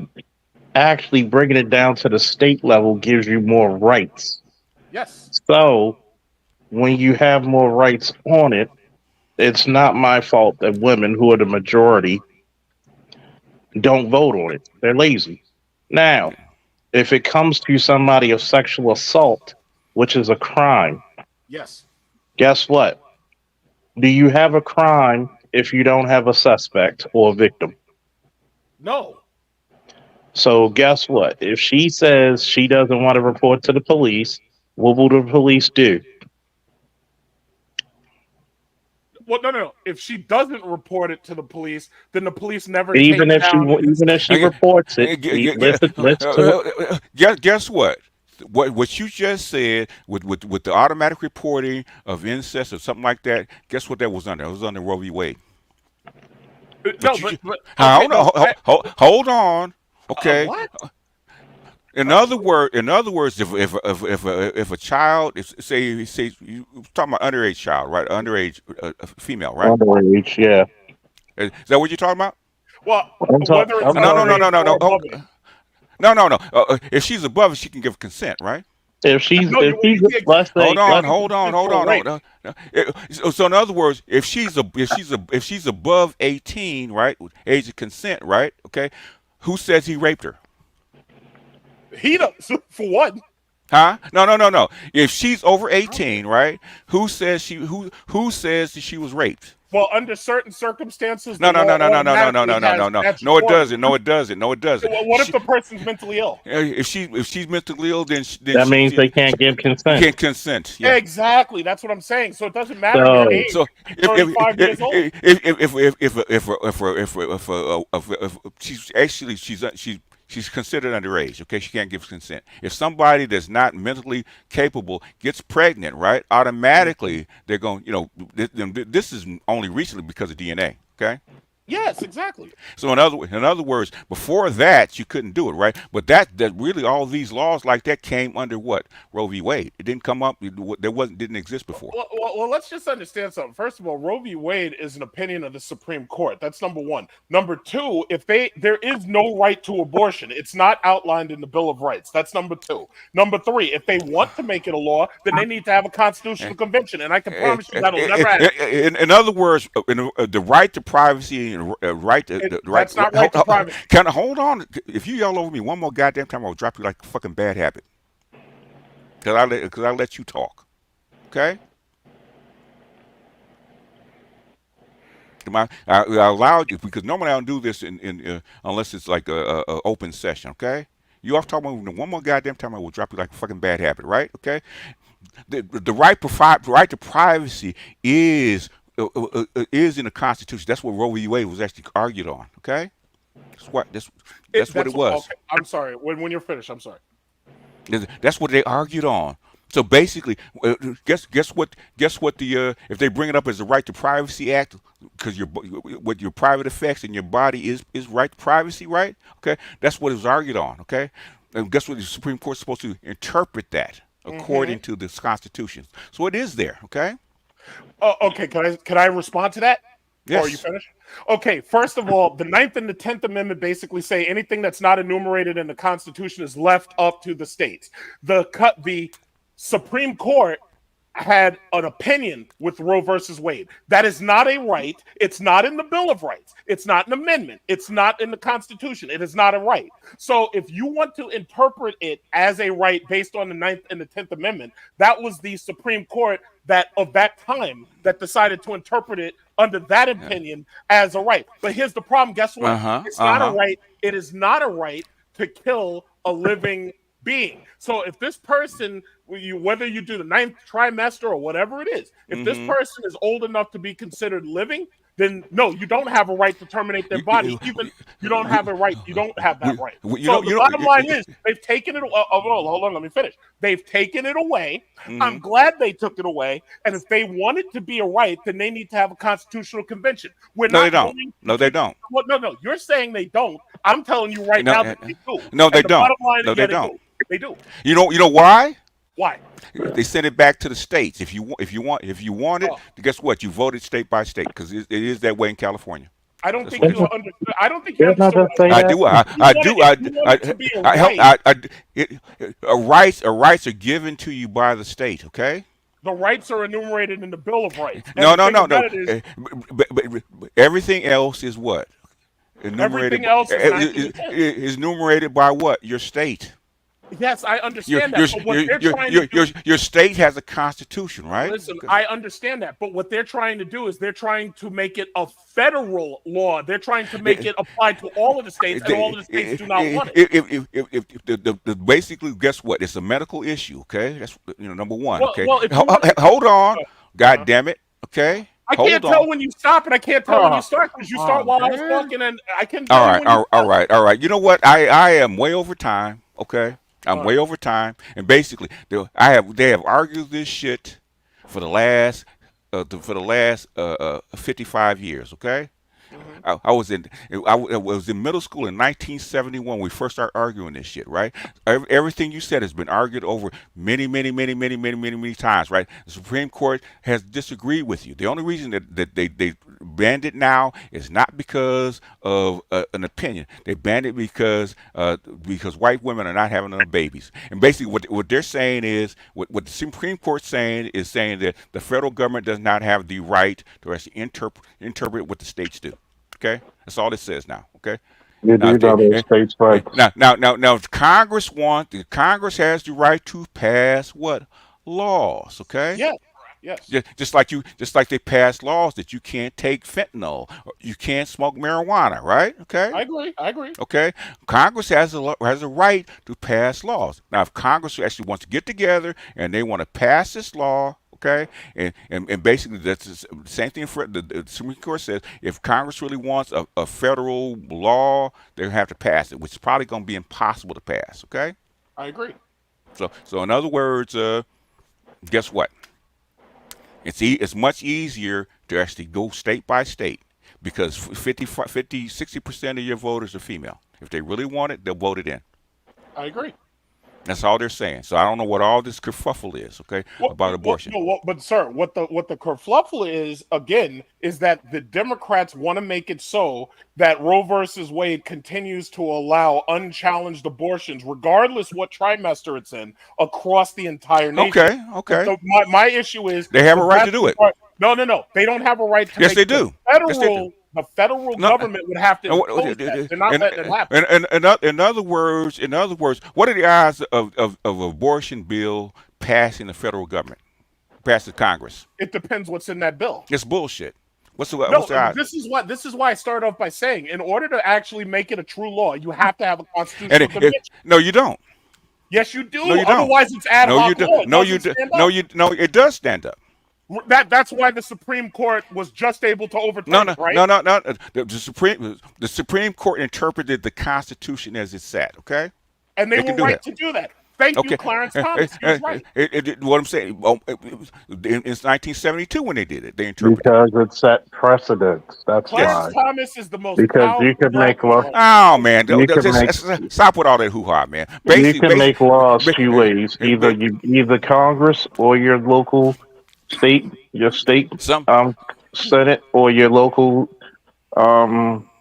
actually bringing it down to the state level gives you more rights. Yes. So when you have more rights on it, it's not my fault that women, who are the majority, don't vote on it. They're lazy. Now, if it comes to somebody of sexual assault, which is a crime, yes. Guess what? Do you have a crime if you don't have a suspect or a victim? No. So guess what? If she says she doesn't want to report to the police, what will the police do? Well, no. If she doesn't report it to the police, then the police never. Even if she reports it, guess what? What you just said with the automatic reporting of incest or something like that. Guess what that was under? It was under Roe v. Wade. Hold on. Okay. What? In other words, if a child, say you talking about underage child, right? Underage female, right? Underage, yeah. Is that what you're talking about? Well, whether it's no. If she's above it, she can give consent, right? If she's hold on. So in other words, if she's above 18, right, age of consent, right? Okay, who says he raped her? He does, for one. Huh? No. If she's over 18, right? Who says she that she was raped? Well, under certain circumstances. No. No, it doesn't. Well, what if the person's mentally ill? If she's mentally ill, then that means they can't give consent. Can't consent. Yeah. Exactly. That's what I'm saying. So it doesn't matter your age. So if she's considered underage, okay? She can't give consent. If somebody that's not mentally capable gets pregnant, right, automatically they're going, this is only recently because of DNA, okay? Yes, exactly. So in other words, before that you couldn't do it, right? But that really all these laws like that came under what? Roe v. Wade. It didn't come up. Didn't exist before. Well, let's just understand something. First of all, Roe v. Wade is an opinion of the Supreme Court. That's number one. Number two, there is no right to abortion. It's not outlined in the Bill of Rights. That's number two. Number three, if they want to make it a law, then they need to have a constitutional convention, and I can promise you that'll never happen. In other words, the right to privacy and right to that's not right to privacy. Can I hold on? If you yell over me one more goddamn time, I'll drop you like a fucking bad habit. Because I let you talk. Okay? I allowed you because normally I don't do this unless it's like a open session. Okay? You off talking one more goddamn time, I will drop you like a fucking bad habit. Right? Okay? The right to privacy is in the Constitution. That's what Roe v. Wade was actually argued on. Okay? That's what it was. Okay. I'm sorry. When you're finished, I'm sorry. That's what they argued on. So basically, guess what if they bring it up as the Right to Privacy Act, because what your private effects and your body is right to privacy, right? Okay, that's what it was argued on. Okay, and guess what the Supreme Court is supposed to interpret that according to this Constitution. So it is there. Okay. Okay. Can I respond to that? Yes. Or are you finished? Okay, first of all, the 9th and the 10th Amendment basically say anything that's not enumerated in the Constitution is left up to the states. The Supreme Court had an opinion with Roe versus Wade. That is not a right. It's not in the Bill of Rights. It's not an amendment. It's not in the Constitution. It is not a right. So if you want to interpret it as a right based on the 9th and the 10th Amendment, that was the Supreme Court of that time that decided to interpret it under that opinion as a right. But here's the problem. Guess what? It's not a right. It is not a right to kill a living being. So if this person, whether you do the 9th trimester or whatever it is, if this person is old enough to be considered living, then no, you don't have a right to terminate their body. Even you don't have a right. You don't have that right. So the bottom line is they've taken it. Hold on, let me finish. They've taken it away. I'm glad they took it away. And if they want it to be a right, then they need to have a constitutional convention. No, they don't. No, they don't. Well, no. You're saying they don't. I'm telling you right now that they do. No, they don't. No, they don't. They do. You know why? Why? They sent it back to the states. If you want it, guess what? You voted state by state because it is that way in California. I don't think you understood. I don't think you understood. Rights are given to you by the state. Okay. The rights are enumerated in the Bill of Rights. No. But everything else is what? Everything else is enumerated by what? Your state. Yes, I understand that. Your state has a constitution, right? Listen, I understand that. But what they're trying to do is they're trying to make it a federal law. They're trying to make it apply to all of the states, and all of the states do not want it. Basically, guess what? It's a medical issue, okay? That's number one. Well, okay, well, hold on. God damn it. Okay. I can't tell when you stop, and I can't tell when you start because you start while I was talking, and I can't. All right. You know what? I am way over time. Okay. I'm way over time, and basically, they have argued this shit for the last 55 years. Okay, I was in middle school in 1971 when we first started arguing this shit. Right, everything you said has been argued over many times. Right, the Supreme Court has disagreed with you. The only reason that they banned it now is not because of an opinion. They banned it because white women are not having enough babies. And basically what they're saying is, what the Supreme Court's saying is saying that the federal government does not have the right to actually interpret what the states do. Okay? That's all it says now. Okay? States' rights. Now Congress has the right to pass what? Laws. Okay? Yeah. Yes. Just like they passed laws that you can't take fentanyl, or you can't smoke marijuana, right? Okay. I agree. Okay. Congress has a right to pass laws. Now, if Congress actually wants to get together and they want to pass this law, okay, and basically that's the same thing for the Supreme Court says. If Congress really wants a federal law, they have to pass it, which is probably going to be impossible to pass. Okay. I agree. So in other words, guess what? It's much easier to actually go state by state because 60% of your voters are female. If they really want it, they'll vote it in. I agree. That's all they're saying. So I don't know what all this kerfuffle is, okay, about abortion. But sir, what the kerfluffle is again is that the Democrats want to make it so that Roe versus Wade continues to allow unchallenged abortions, regardless what trimester it's in, across the entire nation. Okay. So my issue is they have a right to do it. No. They don't have a right to. Yes, they do. The federal government would have to impose that. They're not letting it happen. In other words, what are the odds of abortion bill passing the federal government, passing Congress? It depends what's in that bill. It's bullshit. What's the odds? This is why I started off by saying, in order to actually make it a true law, you have to have a constitutional convention. No, you don't. Yes, you do. No, you Otherwise, it's ad hoc law. No, it does stand up. That's why the Supreme Court was just able to overturn it, right? No. The Supreme Court interpreted the Constitution as it sat, okay? And they were right to do that. Thank you, Clarence Thomas. He was right. What I'm saying, it's 1972 when they did it. They interpreted because it set precedents. That's Clarence why. Thomas is the most because you can make laws. Oh man, stop with all that hoo-ha, man. You can make laws two ways: either Congress or your local state, Senate, or your local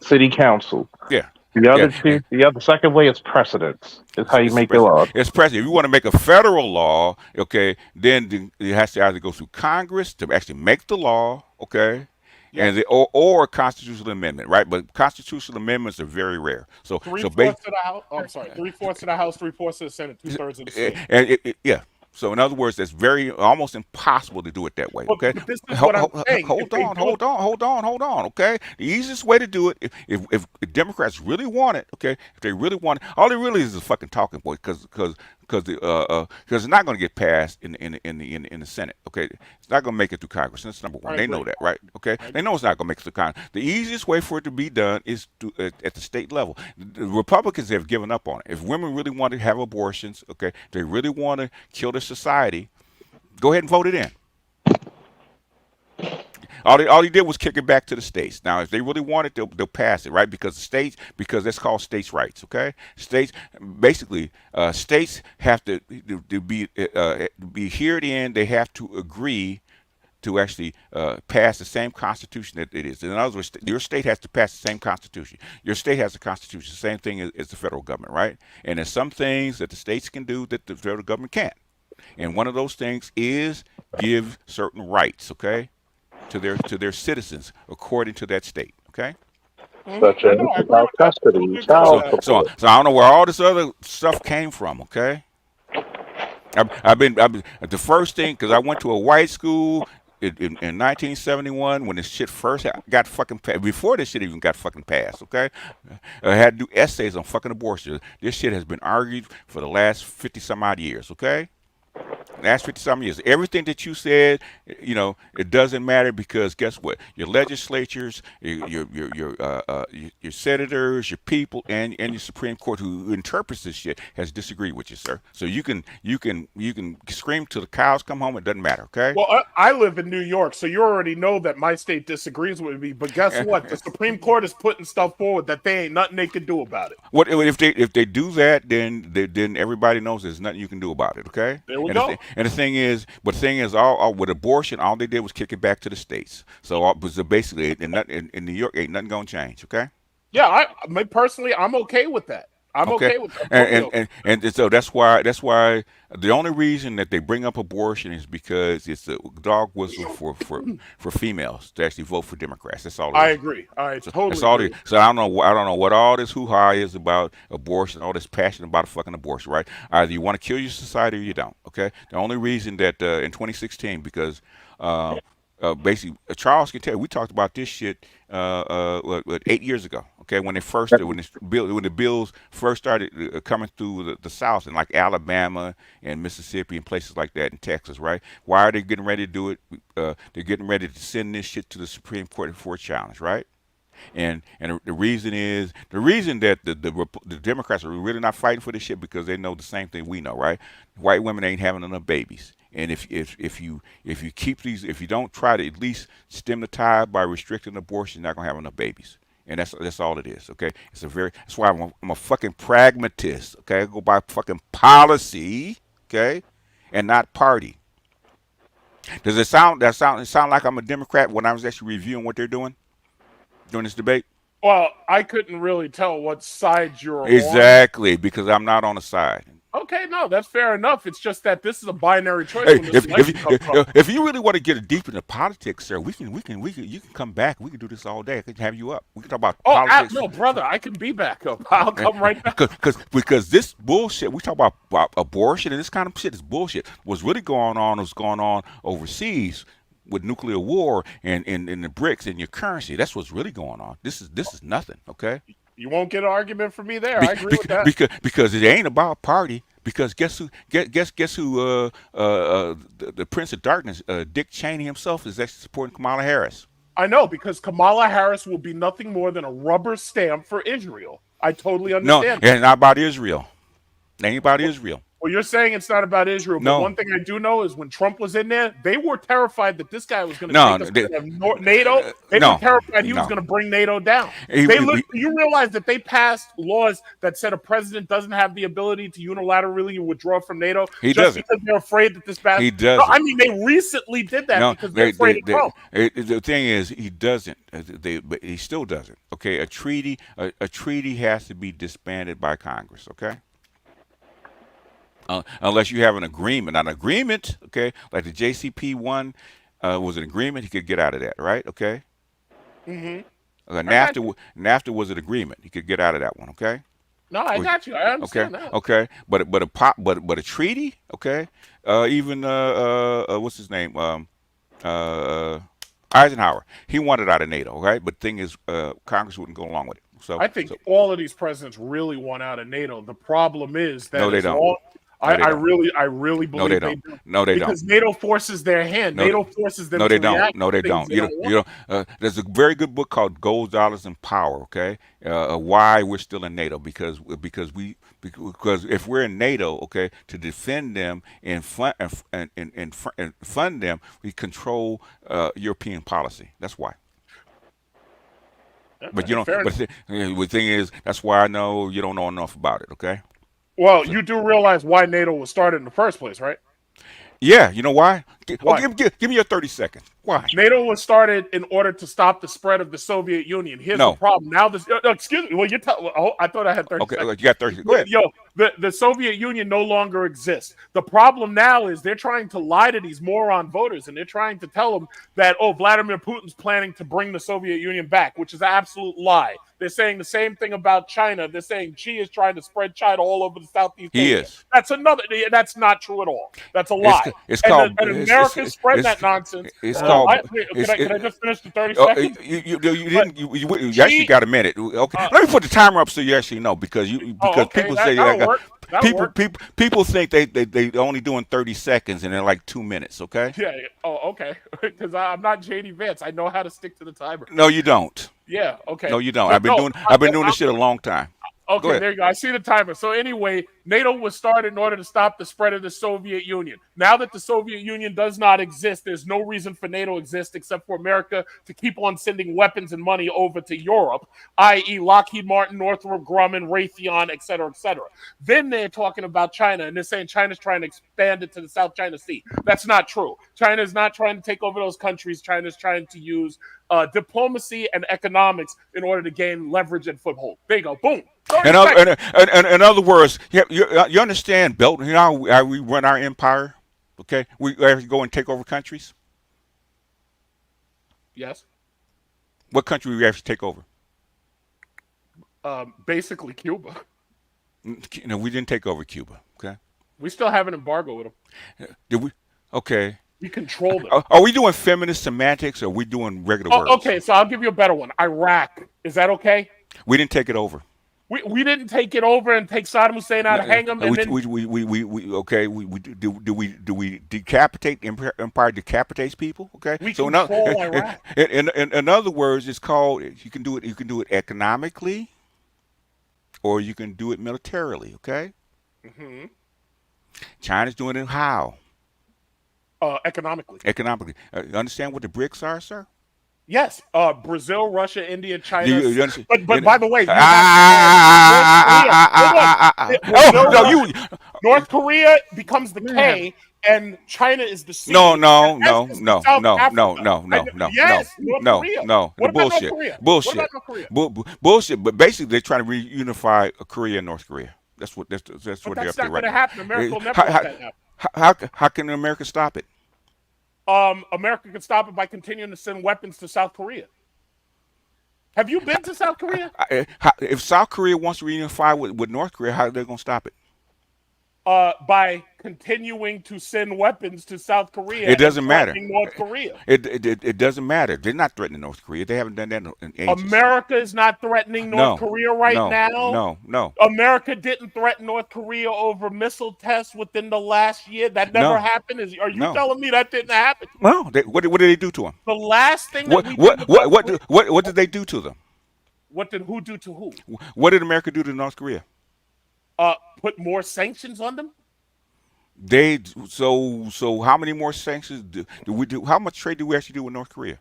city council. Yeah. The second way is precedents. Is how you make your law. It's precedent. If you want to make a federal law, okay, then it has to either go through Congress to actually make the law, okay, and or a constitutional amendment, right? But constitutional amendments are very rare. So 3/4 of the House. Oh, I'm sorry, 3/4 of the House, 3/4 of the Senate, 2/3 of the Senate. Yeah. So in other words, that's almost impossible to do it that way. Okay. But this is what I'm saying. Hold on. Okay. The easiest way to do it, if Democrats really want it, okay, if they really want it, all it really is a fucking talking point, because it's not going to get passed in the Senate. Okay, it's not going to make it through Congress. That's number one. They know that, right? Okay, they know it's not going to make it through Congress. The easiest way for it to be done is at the state level. The Republicans have given up on it. If women really want to have abortions, okay, if they really want to kill their society, go ahead and vote it in. All he did was kick it back to the states. Now, if they really want it, they'll pass it, right? Because that's called states' rights. Okay, states have to be adhered in. They have to agree to actually pass the same constitution that it is. In other words, your state has to pass the same constitution. Your state has a constitution, the same thing as the federal government, right? And there's some things that the states can do that the federal government can't. And one of those things is give certain rights, okay, to their citizens according to that state, okay? Such as child custody, child support. So I don't know where all this other stuff came from, okay? I've been the first thing, because I went to a white school in 1971 when this shit first got fucking passed. Before this shit even got fucking passed, okay? I had to do essays on fucking abortion. This shit has been argued for the last 50 some odd years, okay? Last 50-some years, everything that you said, it doesn't matter, because guess what? Your legislatures, your senators, your people, and your Supreme Court, who interprets this shit, has disagreed with you, sir. So you can scream till the cows come home. It doesn't matter, okay? Well, I live in New York, so you already know that my state disagrees with me. But guess what? The Supreme Court is putting stuff forward that they ain't nothing they can do about it. What if they do that? Then everybody knows there's nothing you can do about it, okay? There we go. And the thing is, all with abortion, all they did was kick it back to the states. So basically, in New York, ain't nothing gonna change. Okay. Yeah, personally, I'm okay with that. I'm okay with that. And so that's why the only reason that they bring up abortion is because it's a dog whistle for females to actually vote for Democrats. That's all. I agree. I totally agree. So I don't know what all this hoo-ha is about abortion, all this passion about fucking abortion, right? Either you want to kill your society or you don't. Okay. The only reason that in 2016, because basically, Charles can tell you, we talked about this shit 8 years ago. Okay, when the bills first started coming through the South, in like Alabama and Mississippi and places like that, in Texas, right? Why are they getting ready to do it? They're getting ready to send this shit to the Supreme Court for a challenge, right? And the reason that the Democrats are really not fighting for this shit, because they know the same thing we know, right? White women ain't having enough babies. And if you keep these, if you don't try to at least stem the tide by restricting abortion, you're not gonna have enough babies. And that's all it is. Okay, that's why I'm a fucking pragmatist. Okay, I go by fucking policy. Okay, and not party. Does it sound like I'm a Democrat when I was actually reviewing what they're doing during this debate? Well, I couldn't really tell what side you're on. Exactly, because I'm not on the side. Okay, no, that's fair enough. It's just that this is a binary choice Hey, when this election comes up. if you really want to get deep into politics, sir, you can come back. We can do this all day. I can have you up. We can talk about politics. No, brother, I can be back up. I'll come right back. Because this bullshit, we talk about abortion and this kind of shit is bullshit. What's really going on is going on overseas with nuclear war and the BRICS and your currency. That's what's really going on. This is nothing. Okay. You won't get an argument from me there. I agree with that. Because it ain't about party. Because guess who? The Prince of Darkness, Dick Cheney himself, is actually supporting Kamala Harris. I know, because Kamala Harris will be nothing more than a rubber stamp for Israel. I totally understand. No, it's not about Israel. It ain't about Israel. Well, you're saying it's not about Israel, but one thing I do know is when Trump was in there, they were terrified that this guy was going to take us to NATO. They were terrified he was going to bring NATO down. You realize that they passed laws that said a president doesn't have the ability to unilaterally withdraw from NATO because they're afraid that this bad. He doesn't. No, I mean, they recently did that because they're afraid of Trump. The thing is, he doesn't. But he still doesn't. Okay, a treaty has to be disbanded by Congress. Okay. Unless you have an agreement. An agreement, okay, like the JCP1 was an agreement, he could get out of that, right? Okay. Mm-hmm. NAFTA was an agreement, he could get out of that one, okay? No, I got you. I understand that. Okay, but a treaty, okay? Even what's his name? Eisenhower, he wanted out of NATO, right? But the thing is, Congress wouldn't go along with it. So I think all of these presidents really want out of NATO. The problem is that they don't. I really believe they don't. No, they don't. Because NATO forces their hand. NATO forces them. No, they don't. React No, they don't. There's a very good book called Gold, Dollars, and Power. Okay, why we're still in NATO? Because if we're in NATO, okay, to defend them and fund them, we control European policy. That's why. But the thing is, that's why I know you don't know enough about it. Okay. Well, you do realize why NATO was started in the first place, right? Yeah, you know why? Give me your 30 seconds. Why? NATO was started in order to stop the spread of the Soviet Union. Here's the problem. Now this excuse me. Well, I thought I had 30 seconds. Okay, you got 30 seconds. Go ahead. Yo, the Soviet Union no longer exists. The problem now is they're trying to lie to these moron voters, and they're trying to tell them that, Vladimir Putin's planning to bring the Soviet Union back, which is an absolute lie. They're saying the same thing about China. They're saying Xi is trying to spread China all over the Southeast Asia. Is. That's not true at all. That's a lie. And America spread that nonsense. It's called. Can I just finish the 30 seconds? You didn't. You actually got a minute. Okay. Let me put the timer up so you actually know because people say people think they only doing 30 seconds and they're like 2 minutes. Okay. Yeah. Oh, okay. Because I'm not JD Vance. I know how to stick to the timer. No, you don't. Yeah. Okay. No, you don't. I've been doing this shit a long time. Okay, there you go. I see the timer. So anyway, NATO was started in order to stop the spread of the Soviet Union. Now that the Soviet Union does not exist, there's no reason for NATO to exist except for America to keep on sending weapons and money over to Europe, i.e. Lockheed Martin, Northrop Grumman, Raytheon, et cetera, et cetera. Then they're talking about China, and they're saying China's trying to expand it to the South China Sea. That's not true. China is not trying to take over those countries. China's trying to use diplomacy and economics in order to gain leverage and foothold. There you go. Boom. In other words, you understand, Belton, you know how we run our empire? Okay? We go and take over countries? Yes. What country we actually take over? Basically Cuba. No, we didn't take over Cuba, okay? We still have an embargo with them. Did we? Okay. We control them. Are we doing feminist semantics or are we doing regular words? Okay, so I'll give you a better one. Iraq. Is that okay? We didn't take it over. We didn't take it over and take Saddam Hussein out, hang him, and do we decapitate empire decapitates people? Okay, we control Iraq. In other words, it's called you can do it economically, or you can do it militarily. Okay. Mm-hmm. China's doing it how? economically. Economically. You understand what the BRICS are, sir? Yes, Brazil, Russia, India, China. You understand? But by the way, you have Brazil, North Korea becomes the K, and China is the C. No. Yes, North Korea. No. What about Bullshit. North Korea? Bullshit. What about North Korea? Bullshit. But basically, they're trying to reunify Korea and North Korea. That's what they're up to right now. That's not going to happen. America will never let that happen. How can America stop it? America can stop it by continuing to send weapons to South Korea. Have you been to South Korea? If South Korea wants to reunify with North Korea, how are they going to stop it? By continuing to send weapons to South Korea. It doesn't matter. North Korea. It doesn't matter. They're not threatening North Korea. They haven't done that in ages. America is not threatening North Korea right now. No. America didn't threaten North Korea over missile tests within the last year. That never happened. Are you telling me that didn't happen? No. What did they do to them? The last thing that what did they do to them? What did who do to who? What did America do to North Korea? Put more sanctions on them. So how many more sanctions do we do? How much trade do we actually do with North Korea?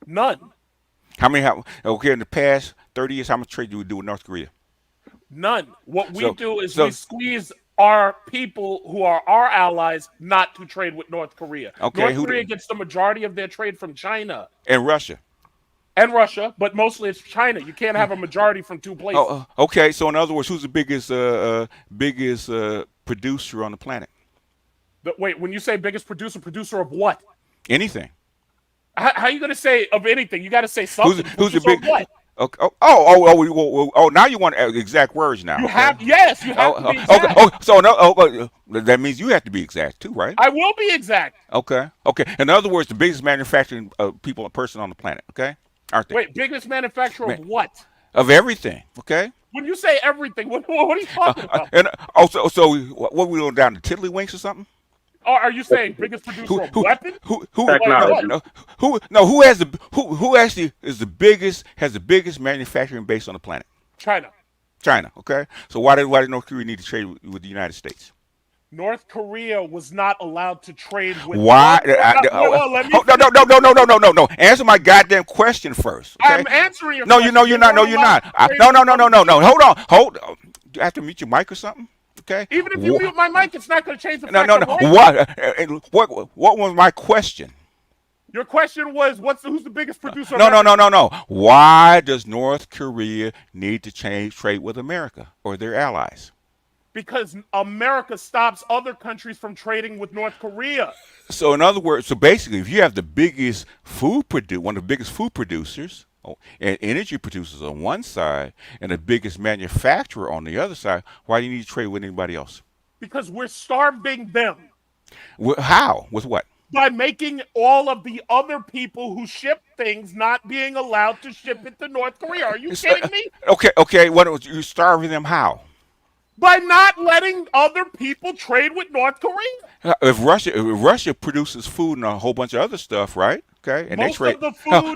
None. Okay, in the past 30 years, how much trade do we do with North Korea? None. What we do is we squeeze our people who are our allies not to trade with North Korea. Okay, North Korea gets the majority of their trade from China and Russia. But mostly it's China. You can't have a majority from two places. Okay, so in other words, who's the biggest producer on the planet? Wait, when you say biggest producer of what? Anything. How are you going to say of anything? You got to say something. Who's the big? What? Okay. Now you want exact words now. You have to be exact. That means you have to be exact too, right? I will be exact. Okay. In other words, the biggest manufacturing person on the planet. Okay. Aren't they? Wait, biggest manufacturer of what? Of everything. Okay. When you say everything, what are you talking about? And also, so what we going down to Tiddlywinks or something? Are you saying biggest producer of weapons? Who actually has the biggest manufacturing base on the planet? China. Okay. So why did North Korea need to trade with the United States? North Korea was not allowed to trade with. Why? No. Answer my goddamn question first. Okay? I'm answering your question. No, you're not. No, you're not. No. Hold on. Do I have to mute your mic or something? Okay. Even if you mute my mic, it's not going to change the fact. No. What was my question? Your question was, who's the biggest producer? No. Why does North Korea need to trade with America or their allies? Because America stops other countries from trading with North Korea. So in other words, basically, if you have the biggest one of the biggest food producers and energy producers on one side, and the biggest manufacturer on the other side, why do you need to trade with anybody else? Because we're starving them. How? With what? By making all of the other people who ship things not being allowed to ship it to North Korea. Are you kidding me? Okay. What you starving them? How? By not letting other people trade with North Korea. If Russia produces food and a whole bunch of other stuff, right? Okay, and most they trade. Of the food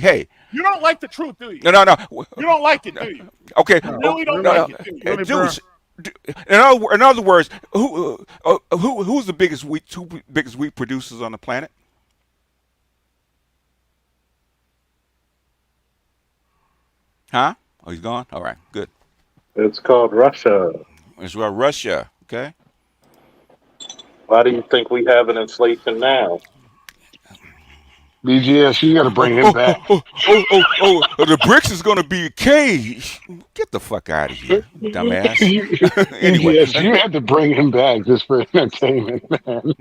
Hey. You don't like the truth, do you? No. You don't like it, do you? Okay. You really don't like it, do you? In other words, who's the two biggest wheat producers on the planet? Huh? Oh, he's gone? All right, good. It's called Russia. It's called Russia, okay? Why do you think we have an inflation now? BGS, you got to bring him back. The BRICS is going to be a cage. Get the fuck out of here, dumbass. Anyway. Yes, you had to bring him back just for entertainment, man.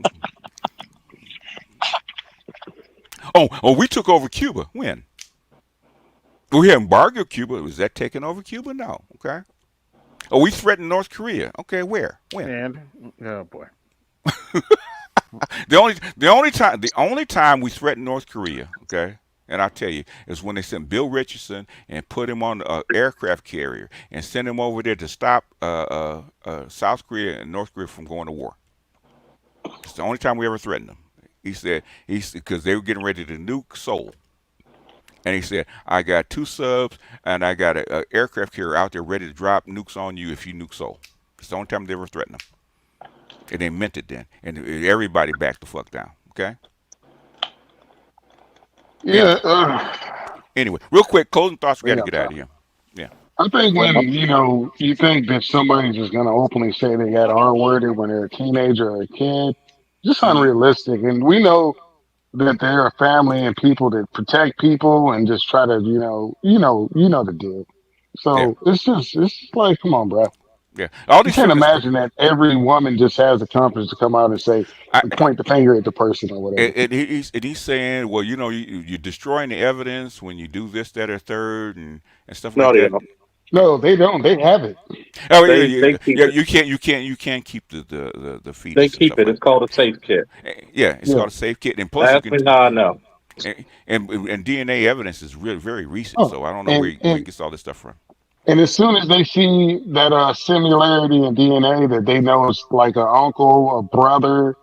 We took over Cuba. When? We embargoed Cuba. Was that taking over Cuba? No. Okay. We threatened North Korea. Okay, where? When? And oh boy. The only time we threatened North Korea, okay, and I'll tell you, is when they sent Bill Richardson and put him on an aircraft carrier and sent him over there to stop South Korea and North Korea from going to war. It's the only time we ever threatened them. He said because they were getting ready to nuke Seoul. And he said, I got 2 subs and I got an aircraft carrier out there ready to drop nukes on you if you nuke Seoul. It's the only time they ever threatened them. and they meant it then, and everybody backed the fuck down. Okay. Yeah. Anyway, anyway, real quick, closing thoughts. We got to Yeah. get out of here. Yeah. I think when you think that somebody's just gonna openly say they got R-worded when they're a teenager or a kid, just Mm-hmm. unrealistic. And we know that they're a family and people that protect people and just try to, the deal. Yeah. So it's like, come on, bro. Yeah. All You these can't feminists. imagine that every woman just has the confidence to come out and say, I, and point the finger at the person or whatever. and he's saying, well, you're destroying the evidence when you do this, that, or third, and stuff No, like they that. don't. No, they don't. They have it. Oh yeah, They yeah, keep yeah. it. You can't keep the They fetus and keep stuff it. like It's called a safe kit. that. Yeah, it's Yeah. called a safe kit, and plus you Ask can. me how I know. And DNA evidence is really very recent, Oh, so I don't know and where he and gets all this stuff from. and as soon as they see that similarity in DNA that they know it's like an uncle, a brother,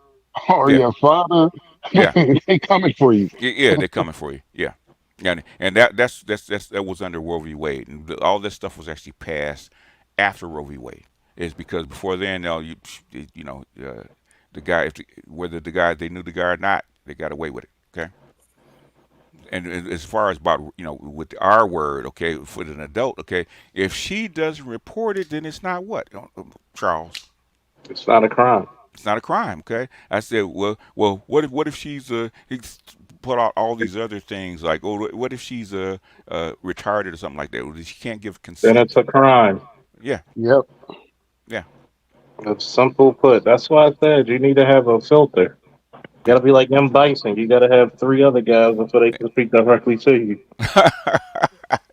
or Yeah, your father, yeah, they coming for you. yeah. They're coming for you. Yeah, and that was under Roe v. Wade, and all this stuff was actually passed after Roe v. Wade. Is because before then, the guy, whether the guy they knew the guy or not, they got away with it. Okay. And as far as about with our word, okay, for an adult, okay, if she doesn't report it, then it's not what, Charles? It's not a crime. It's not a crime, okay? I said, well, what if she's he put out all these other things like, oh, what if she's retarded or something like that? Well, she can't give Then it's consent. a crime. Yeah, Yep. yeah, It's simple put. That's why I said you need to have a filter. You yeah. gotta be like M. Bison. You gotta have three other guys before they can speak directly to you.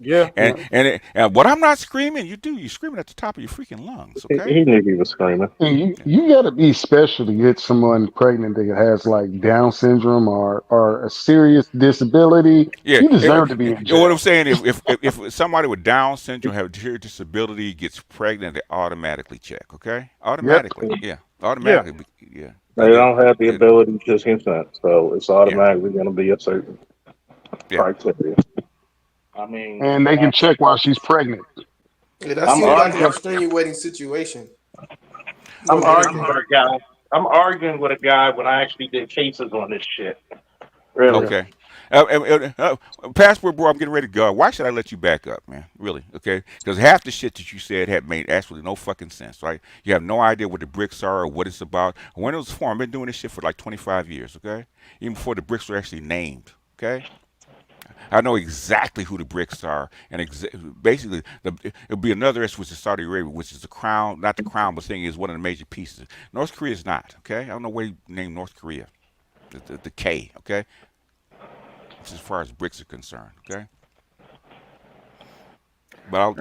Yeah. and and what I'm not screaming, you're screaming at the top of your freaking lungs, okay? He knew he was screaming. And you got to be special to get someone pregnant that has like Down syndrome or a serious disability. Yeah, You deserve to be in what I'm jail. saying, if somebody with Down syndrome have a disability gets pregnant, they automatically check. Okay, Yep. automatically, yeah, Yeah. automatically, yeah, They don't have the they- ability to consent, so it's yeah, automatically going to be a certain yeah. criteria. I mean, And they can check while she's pregnant. Yeah, that I'm seems like an arguing. extenuating situation. I'm More than arguing anything. with a guy. I'm arguing with a guy when I actually did cases on this shit. Really? Okay. Passport bro, I'm getting ready to go. Why should I let you back up, man? Really? Okay? Because half the shit that you said had made absolutely no fucking sense, right? You have no idea what the bricks are or what it's about. When it was formed, I've been doing this shit for like 25 years, okay? Even before the bricks were actually named, okay? I know exactly who the bricks are, and basically, it'll be another S, which is Saudi Arabia, which is the crown, not the crown, but saying is one of the major pieces. North Korea is not, okay? I don't know why you named North Korea, the K, okay? As far as bricks are concerned, okay? But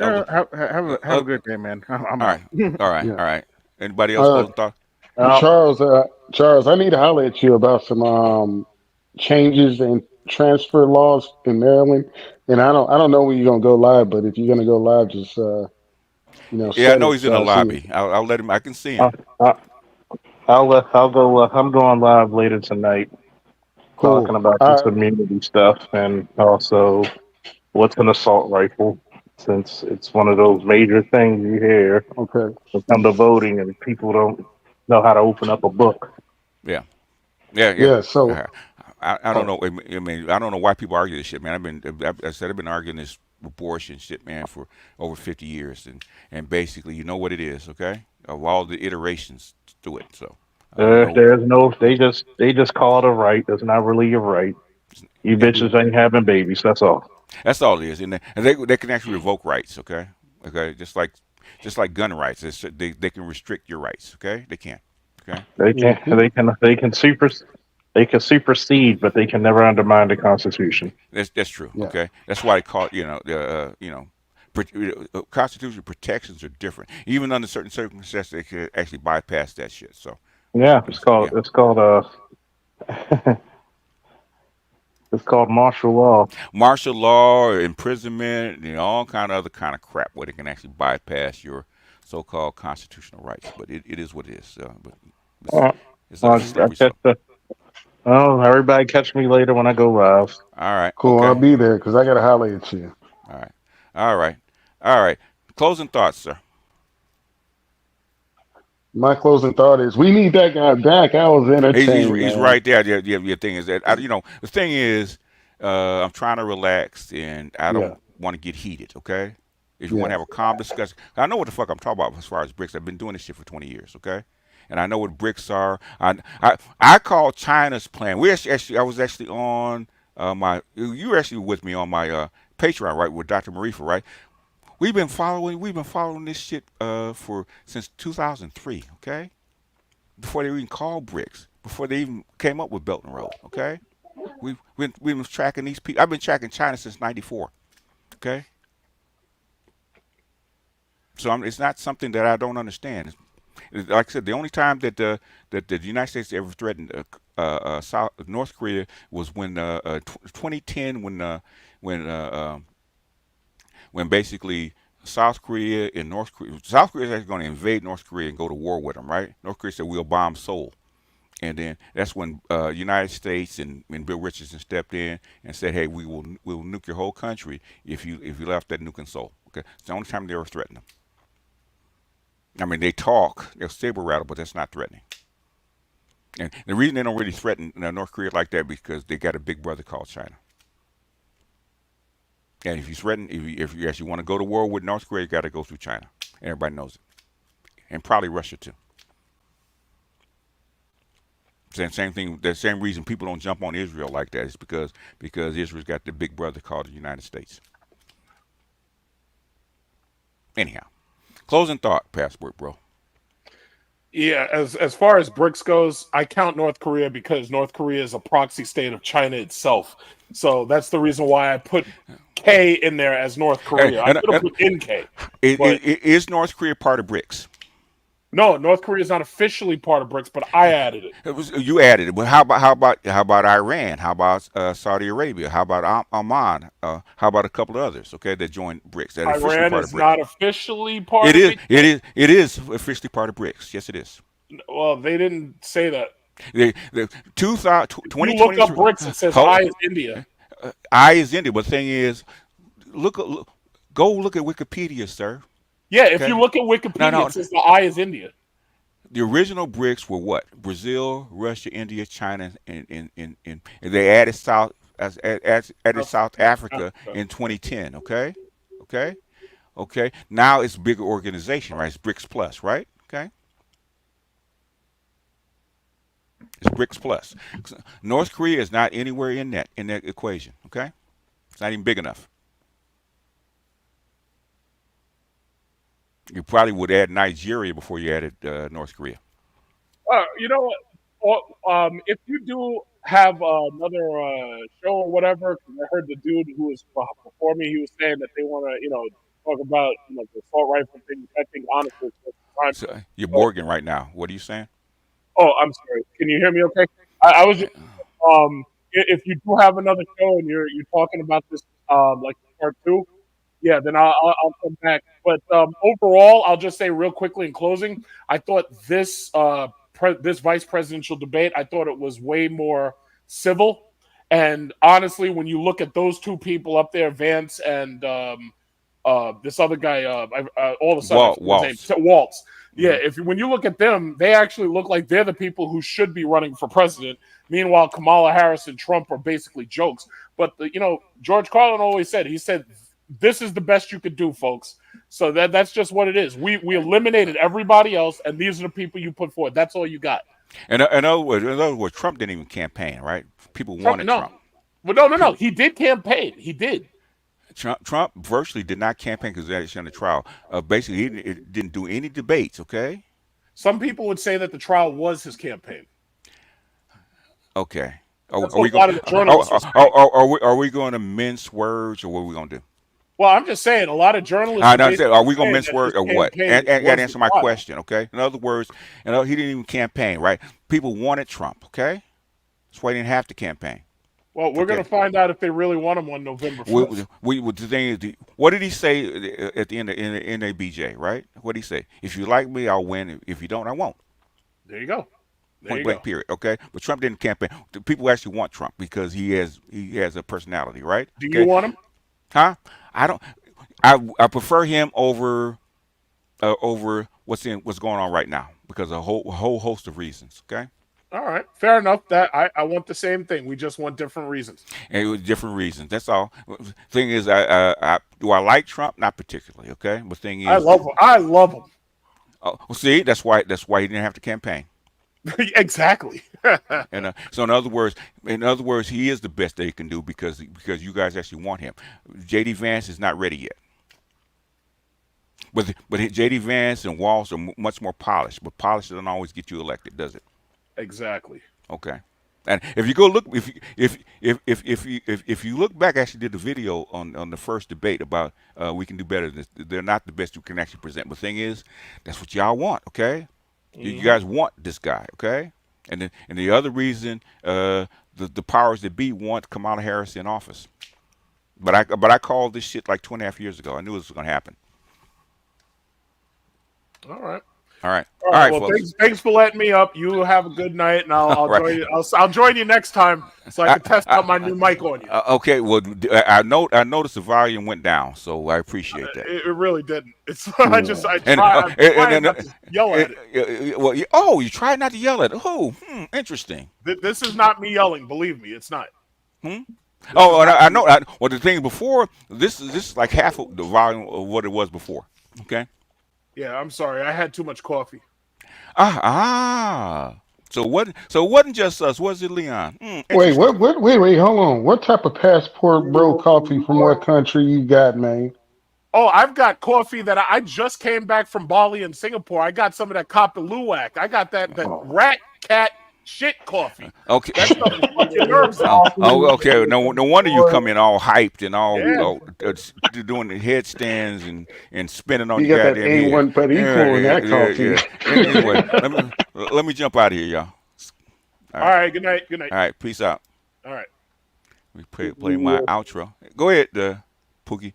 Have a good day, man. I'm all out. right, all right, Yeah. all right. Anybody else Uh, closing thought? Charles, I need to holler at you about some changes in transfer laws in Maryland. And I don't know when you're gonna go live, but if you're gonna go live, just Yeah, I set know it he's in so the I see it. lobby. I'll let him. I can see Uh, him. uh, I'll go. I'm going live later tonight, talking Cool. about All this right. immunity stuff and also what's an assault rifle, since it's one of those major things you hear Okay. when it comes to voting and people don't know how to open up a book. Yeah, yeah, yeah. Yeah. So. Uh, I don't Oh, know. I mean, I don't know why people argue this shit, man. I said I've been arguing this abortion shit, man, for over 50 years, and basically, you know what it is, okay? Of all the iterations to it, so I don't know. There's no. They just call it a right. That's not really your right. You Yeah, bitches ain't having babies. That's all. that's all it is, and they can actually revoke rights, okay? Okay, just like gun rights, they can restrict your rights, okay? They can, okay? They yeah. can. They can supersede, but they can never undermine the Constitution. That's true, Yeah. okay? That's why they call it, constitutional protections are different. Even under certain circumstances, they can actually bypass that shit. So, Yeah, it's called. yeah, It's called. It's called martial law. martial law, or imprisonment, all kind of other kind of crap where they can actually bypass your so-called constitutional rights. But it is what it is. But it's, Uh, it's a slippery slope. Oh, everybody catch me later when I go live. All right, Cool. I'll okay, be there because I gotta holler at you. all right, all right, all right. Closing thoughts, sir. My closing thought is we need that guy back. I was entertained, He's man. right there. The thing is that the thing is, I'm trying to relax and I Yeah, don't want to get heated. Okay, if you want to yeah. have a calm discussion, I know what the fuck I'm talking about as far as bricks. I've been doing this shit for 20 years. Okay, and I know what bricks are. I call China's plan. I was actually on my. You were actually with me on my Patreon, right, with Dr. Marifa, right? We've been following this shit for since 2003. Okay, before they were even called bricks, before they even came up with Belt and Road. Okay, we've been tracking these people. I've been tracking China since '94. Okay, so it's not something that I don't understand. Like I said, the only time that the United States ever threatened North Korea was when 2010 when when basically South Korea is actually going to invade North Korea and go to war with them, right? North Korea said we'll bomb Seoul. And then that's when United States and Bill Richardson stepped in and said, "Hey, we will nuke your whole country if you left that nuke in Seoul." Okay, it's the only time they ever threatened them. I mean, they talk, they're saber rattle, but that's not threatening. And the reason they don't really threaten North Korea like that because they got a big brother called China. And if you threaten, if you actually want to go to war with North Korea, you got to go through China. Everybody knows it, and probably Russia too. Same thing. The same reason people don't jump on Israel like that is because Israel's got the big brother called the United States. Anyhow, closing thought, passport, bro. Yeah, as far as BRICS goes, I count North Korea because North Korea is a proxy state of China itself. So that's the reason why I put K in there as North Korea. I could have put NK. Is North Korea part of BRICS? No, North Korea is not officially part of BRICS, but I added it. You added it. But how about Iran? How about Saudi Arabia? How about Oman? How about a couple of others? Okay, that joined BRICS. That Iran part is of BRICS. not officially part of it. It is officially part of BRICS. Yes, it is. Well, they didn't say that. The If you look up 2020 BRICS, it says I is India. I is India. But the thing is, go look at Wikipedia, sir. Yeah, if you look at Wikipedia, it says the I is India. The original BRICS were what? Brazil, Russia, India, China, and they added South Africa in 2010. Okay. Now it's a bigger organization, right? It's BRICS Plus, right? Okay. It's BRICS Plus. North Korea is not anywhere in that equation. Okay. It's not even big enough. You probably would add Nigeria before you added North Korea. You know what? If you do have another show or whatever, because I heard the dude who was before me, he was saying that they want to, talk about the assault rifle thing. I think honestly, it's time. So you're Morgan right now. What are you saying? Oh, I'm sorry. Can you hear me? Okay. I was just, if you do have another show and you're talking about this like part 2. Yeah, then I'll come back. But overall, I'll just say real quickly in closing, I thought this this vice presidential debate, I thought it was way more civil. And honestly, when you look at those two people up there, Vance and this other guy, all of a sudden, Waltz. Yeah, when you look at them, they actually look like they're the people who should be running for president. Meanwhile, Kamala Harris and Trump are basically jokes. But George Carlin always said, this is the best you could do, folks. So that's just what it is. We eliminated everybody else, and these are the people you put forward. That's all you got. In other words, Trump didn't even campaign, right? People wanted Trump. But no. He did campaign. He did. Trump virtually did not campaign because he on the trial. Basically, he didn't do any debates. Okay. Some people would say that the trial was his campaign. Okay. Are we going to mince words, or what are we going to do? Well, I'm just saying, a lot of journalists. Are we going to mince words or what? And answer my question, okay? In other words, he didn't even campaign, right? People wanted Trump, okay? That's why he didn't have to campaign. Well, we're going to find out if they really want him on November 1st. The thing is, what did he say at the end of NABJ, right? What did he say? If you like me, I'll win. If you don't, I won't. There you go. Point blank, period. Okay, but Trump didn't campaign. People actually want Trump because he has a personality, right? Do you want him? Huh? I don't. I prefer him over what's going on right now. because of a whole host of reasons. Okay. All right, fair enough. That I want the same thing. We just want different reasons. And it was different reasons. That's all. Thing is, do I like Trump? Not particularly. Okay. But thing is, I love him. I love him. Oh, see, that's why he didn't have to campaign. Exactly. And so in other words, he is the best they can do because you guys actually want him. J.D. Vance is not ready yet. But J.D. Vance and Walsh are much more polished. But polish doesn't always get you elected, does it? Exactly. Okay. And if you go look, if you look back, I actually did a video on the first debate about we can do better. They're not the best you can actually present. But the thing is, that's what y'all want, okay? You guys want this guy, okay? And the other reason, the powers that be want Kamala Harris in office. But I called this shit like 2.5 years ago. I knew this was going to happen. All right. All right. Well, folks. thanks for letting me up. You have a good night, and I'll Right. join you. I'll join you next time so I can test out my new mic on you. Okay. Well, I noticed the volume went down, so I appreciate that. It really didn't. It's I try not to yell at it. Well, you try not to yell at it. Oh, interesting. This is not me yelling. Believe me, it's not. Oh, and I know. Well, the thing before this is like half of the volume of what it was before. Okay. Yeah, I'm sorry. I had too much coffee. So it wasn't just us, was it, Leon? Wait, wait, hold on. What type of passport bro coffee from what country you got, man? Oh, I've got coffee that I just came back from Bali and Singapore. I got some of that Kapiluwak. I got that rat cat shit coffee. Okay. That stuff will fuck your nerves out. Okay. No wonder you come in all hyped and all doing the headstands and spinning on You your got that goddamn head. A1 but equal in that coffee. Anyway, let me jump out of here, y'all. All right. Good night. Good night. All right. Peace out. All right. We play my outro. Go ahead, Pookie.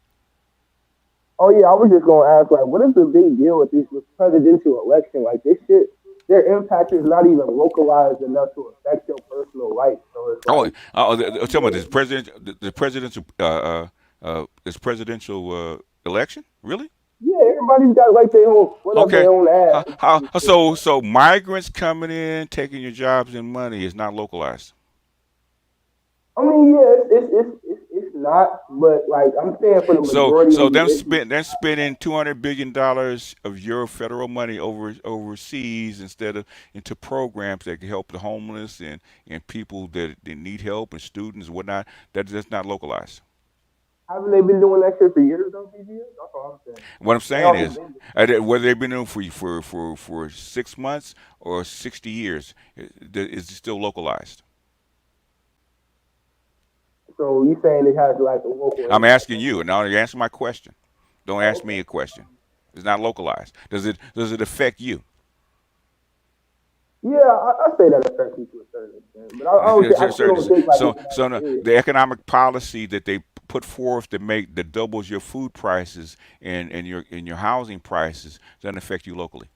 Oh yeah, I was just gonna ask, like, what is the big deal with this presidential election? Like, this shit, their impact is not even localized enough to affect your personal life. So it's like, Tell me, this presidential election, really? yeah, everybody's got like their own their own ad. So migrants coming in, taking your jobs and money is not localized. I mean, yeah, it's not, but like I'm saying for the majority. So they're spending $200 billion of your federal money overseas instead of into programs that can help the homeless and people that need help and students and whatnot. That's not localized. Haven't they been doing that shit for years though, PG? That's all I'm saying. What I'm saying is, whether they've been doing for 6 months or 60 years, is still localized. So you saying it has like a local? I'm asking you, and now you answer my question. Don't ask me a question. It's not localized. Does it affect you? Yeah, I say that affects you to a certain extent, but I still don't think like the economic policy that they put forth that doubles your food prices and your housing prices doesn't affect you locally.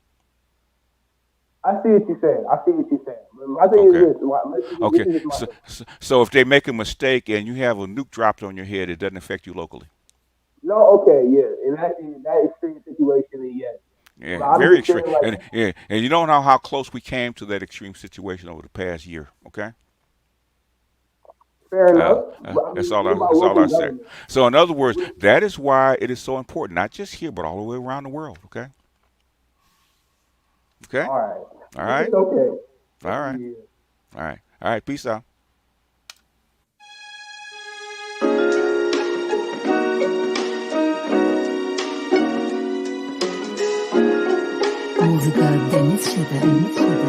I see what you're saying. But my thing is this. So if they make a mistake and you have a nuke dropped on your head, it doesn't affect you locally. No, okay, yeah. In that extreme situation, yes. Yeah, very extreme. And you don't know how close we came to that extreme situation over the past year, okay? Fair enough. That's all I say. So in other words, that is why it is so important, not just here, but all the way around the world, okay? Okay? All right. All right? It's okay. All right. Yeah. All right. All right. Peace out. Музыка Денис Шипер.